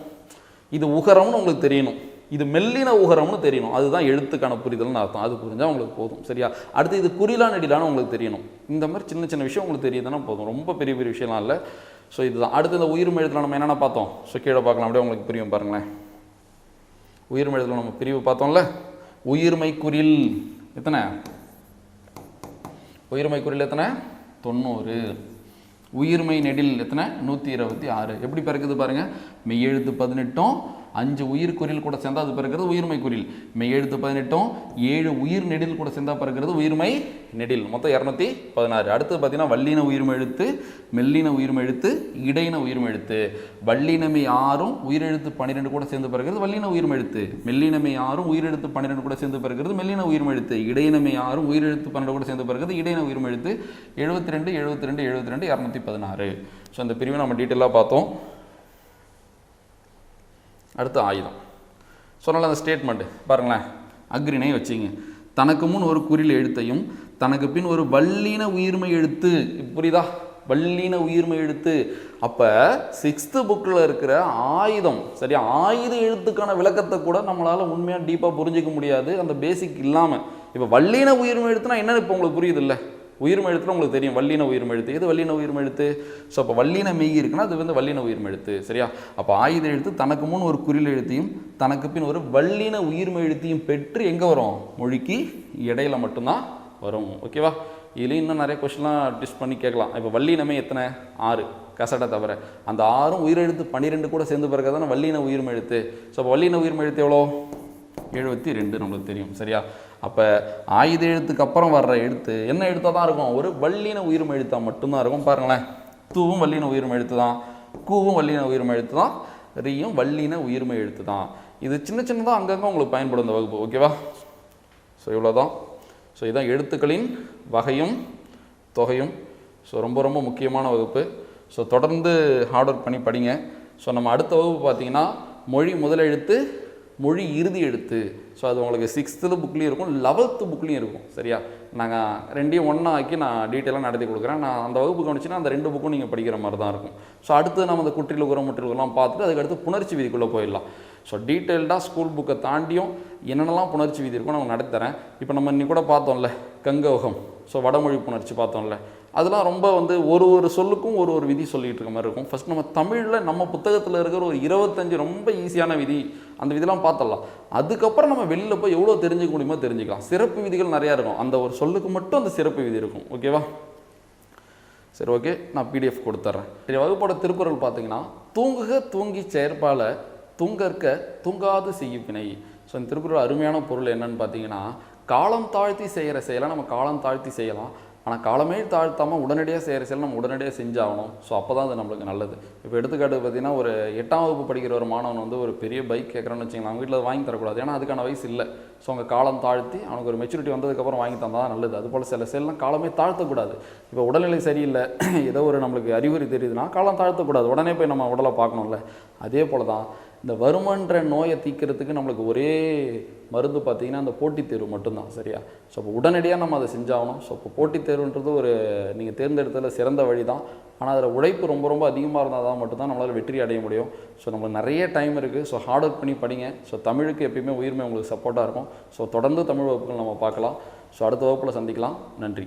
இது உகரம்னு உங்களுக்கு தெரியணும், இது மெல்லின உகரம்னு தெரியணும். அதுதான் எழுத்துக்கான புரிதல்னு அர்த்தம். அது புரிஞ்சால் உங்களுக்கு போதும். சரியா? அடுத்து இது குறிலா நெடிலான்னு உங்களுக்கு தெரியணும். இந்த மாதிரி சின்ன சின்ன விஷயம் உங்களுக்கு தெரியுதுன்னா போதும். ரொம்ப பெரிய பெரிய விஷயம்லாம் இல்லை. ஸோ இதுதான். அடுத்து இந்த உயிர்மை எழுத்துல நம்ம என்னென்ன பார்த்தோம்? ஸோ கீழே பார்க்கலாம், அப்படியே உங்களுக்கு புரியும் பாருங்களேன். உயிர்மை எழுத்துல நம்ம பிரிவு பார்த்தோம்ல. உயிர்மை குறில் எத்தனை? உயிர்மை குறில் எத்தனை? 90. உயிர்மை நெடில் எத்தனை? 126. எப்படி பிறகுது பாருங்க. மெய்யெழுத்து 18, 5 உயிர் குறில் கூட சேர்ந்தா அது பிறக்கிறது உயிர்மை குறில். மெய்யெழுத்து 18, 7 உயிர் நெடில் கூட சேர்ந்தா பிறக்கிறது உயிர்மை நெடில். மொத்தம் 216. அடுத்து பார்த்தீங்கன்னா வல்லின உயிர்மை எழுத்து, மெல்லின உயிர்மை எழுத்து, இடையின உயிர்மை எழுத்து. வல்லினமை 6 உயிரெழுத்து 12 கூட சேர்ந்து பிறக்கிறது வல்லின உயிர்மை எழுத்து. மெல்லினமை 6 உயிரெழுத்து 12 கூட சேர்ந்து பிறக்கிறது மெல்லின உயிர்மை எழுத்து. இடையினமை 6 உயிரெழுத்து 12 கூட சேர்ந்து பிறக்கிறது இடையின உயிர்மை எழுத்து. 72 72 72 216. ஸோ இந்த பிரிவை நம்ம டீட்டெயிலாக பார்த்தோம். அடுத்து ஆயுதம். சொன்னால அந்த ஸ்டேட்மெண்ட் பாருங்களேன். அக்ரிணை வச்சிங்க. தனக்கு முன் ஒரு குறில் எழுத்தையும் தனக்கு பின் ஒரு வல்லின உயிர்மை எழுத்து. புரியுதா? வல்லின உயிர்மை எழுத்து. அப்போ 6th புக்கில் இருக்கிற ஆயுதம், சரியா, ஆயுத எழுத்துக்கான விளக்கத்தை கூட நம்மளால் உண்மையாக டீப்பாக புரிஞ்சிக்க முடியாது அந்த பேசிக் இல்லாமல். இப்போ வல்லின உயிர்மை எழுத்துனா என்னன்னு இப்போ உங்களுக்கு புரியுது இல்லை? உயிர்மை எழுத்துல உங்களுக்கு தெரியும் வல்லின உயிர்மை எழுத்து. எது வல்லின உயிர்மை எழுத்து? ஸோ அப்போ வல்லின மெய் இருக்குன்னா அது வந்து வல்லின உயிர்மை எழுத்து. சரியா? அப்போ ஆயுத எழுத்து தனக்கு முன் ஒரு குறில் எழுத்தையும் தனக்கு பின் ஒரு வல்லின உயிர்மை எழுத்தையும் பெற்று எங்கே வரும்? மொழிக்கு இடையில மட்டும்தான் வரும். ஓகேவா? இதுலேயும் இன்னும் நிறைய கொஸ்டின்லாம் டிஸ்ட் பண்ணி கேட்கலாம். இப்போ வல்லினமே எத்தனை? 6 கசடை தவிர. அந்த 6 உயிரெழுத்து 12 கூட சேர்ந்து பிறகு தானே வல்லின உயிர்மை எழுத்து. ஸோ அப்போ வல்லின உயிர்மை எழுத்து எவ்வளோ? 72 நம்மளுக்கு தெரியும். சரியா? அப்போ ஆயுத எழுத்துக்கு அப்புறம் வர்ற எழுத்து என்ன எழுத்தாக தான் இருக்கும்? ஒரு வல்லின உயிர்மை எழுத்தாக மட்டும்தான் இருக்கும். பாருங்களேன், தூவும் வல்லின உயிர்மை எழுத்து தான், கூவும் வல்லின உயிர்மை எழுத்து தான், ரீயும் வல்லின உயிர்மை எழுத்து தான். இது சின்ன சின்னதாக அங்கங்கே உங்களுக்கு பயன்படும் இந்த வகுப்பு. ஓகேவா? ஸோ இவ்வளோதான். ஸோ இதுதான் எழுத்துக்களின் வகையும் தொகையும். ஸோ ரொம்ப ரொம்ப முக்கியமான வகுப்பு. ஸோ தொடர்ந்து ஹார்ட் ஒர்க் பண்ணி படிங்க. ஸோ நம்ம அடுத்த வகுப்பு பார்த்தீங்கன்னா மொழி முதல் எழுத்து, மொழி இறுதி எழுத்து. ஸோ அது உங்களுக்கு 6th புக்லேயும் இருக்கும், 11th புக்லேயும் இருக்கும். சரியா? நாங்கள் ரெண்டையும் ஒன்றா ஆக்கி நான் டீட்டெயிலாக நடத்தி கொடுக்குறேன். நான் அந்த வகுப்பு கவனிச்சுன்னா அந்த 2 புக்கும் நீங்கள் படிக்கிற மாதிரி தான் இருக்கும். ஸோ அடுத்து நம்ம அந்த குற்றிலுகரம் முற்றிலுகரம் பார்த்துட்டு அதுக்கடுத்து புணர்ச்சி விதிக்குள்ளே போயிடலாம். ஸோ டீட்டெயில்டாக ஸ்கூல் புக்கை தாண்டியும் என்னென்னலாம் புணர்ச்சி விதி இருக்கும் நான் நடத்துகிறேன். இப்போ நம்ம இன்னைக்கு கூட பார்த்தோம்ல கங்கவகம். ஸோ வடமொழி புணர்ச்சி பார்த்தோம்ல, அதெல்லாம் ரொம்ப வந்து ஒரு சொல்லுக்கும் ஒரு விதி சொல்லிகிட்டு இருக்க மாதிரி இருக்கும். ஃபஸ்ட் நம்ம தமிழில் நம்ம புத்தகத்தில் இருக்கிற ஒரு 25 ரொம்ப ஈஸியான விதி, அந்த விதிலாம் பார்த்துடலாம். அதுக்கப்புறம் நம்ம வெளியில் போய் எவ்வளோ தெரிஞ்சுக்க முடியுமோ தெரிஞ்சுக்கலாம். சிறப்பு விதிகள் நிறையா இருக்கும். அந்த ஒரு சொல்லுக்கு மட்டும் அந்த சிறப்பு விதி இருக்கும். ஓகேவா? சரி, ஓகே, நான் பிடிஎஃப் கொடுத்துட்றேன். சரி, வகுப்போட திருக்குறள் பார்த்தீங்கன்னா, தூங்குக தூங்கி செயற்பால தூங்கற்க தூங்காது செய்யும் வினை. ஸோ இந்த திருக்குறள் அருமையான பொருள் என்னன்னு பார்த்தீங்கன்னா, காலம் தாழ்த்தி செய்கிற செயலை நம்ம காலம் தாழ்த்தி செய்யலாம், ஆனால் காலமே தாழ்த்தாமல் உடனடியாக செய்கிற செயலை நம்ம உடனடியாக செஞ்சாகணும். ஸோ அப்போ தான் அது நம்மளுக்கு நல்லது. இப்போ எடுத்துக்காட்டு பார்த்தீங்கன்னா, ஒரு 8ஆம் வகுப்பு படிக்கிற ஒரு மாணவன் வந்து ஒரு பெரிய பைக் கேட்குறான்னு வச்சுக்கலாம், அவங்க வீட்டில் வாங்கி தரக்கூடாது, ஏன்னா அதுக்கான வயசு இல்லை. ஸோ அவங்க காலம் தாழ்த்தி அவனுக்கு ஒரு மெச்சூரிட்டி வந்ததுக்கப்புறம் வாங்கி தந்தால் தான் நல்லது. அதுபோல் சில செயல்லாம் காலமே தாழ்த்தக்கூடாது. இப்போ உடல்நிலை சரியில்லை, ஏதோ ஒரு நம்மளுக்கு அறிகுறி தெரியுதுன்னா காலம் தாழ்த்தக்கூடாது, உடனே போய் நம்ம உடலை பார்க்கணும்ல. அதே போல் தான் இந்த வருமன்ற நோயை தீர்க்கிறதுக்கு நம்மளுக்கு ஒரே மருந்து பார்த்திங்கன்னா அந்த போட்டித் தேர்வு மட்டும்தான், சரியா? ஸோ அப்போ உடனடியாக நம்ம அதை செஞ்சாகணும். ஸோ இப்போ போட்டித் தேர்வுன்றது ஒரு நீங்கள் தேர்ந்தெடுத்ததில் சிறந்த வழி தான், ஆனால் அதில் உழைப்பு ரொம்ப ரொம்ப அதிகமாக இருந்தால் தான் மட்டும்தான் நம்மளால் வெற்றி அடைய முடியும். ஸோ நம்மளுக்கு நிறைய டைம் இருக்குது. ஸோ ஹார்ட் ஒர்க் பண்ணி படிங்க. ஸோ தமிழுக்கு எப்பயுமே உயிர்மை உங்களுக்கு சப்போர்ட்டாக இருக்கும். ஸோ தொடர்ந்து தமிழ் வகுப்புகள் நம்ம பார்க்கலாம். ஸோ அடுத்த வகுப்பில் சந்திக்கலாம். நன்றி.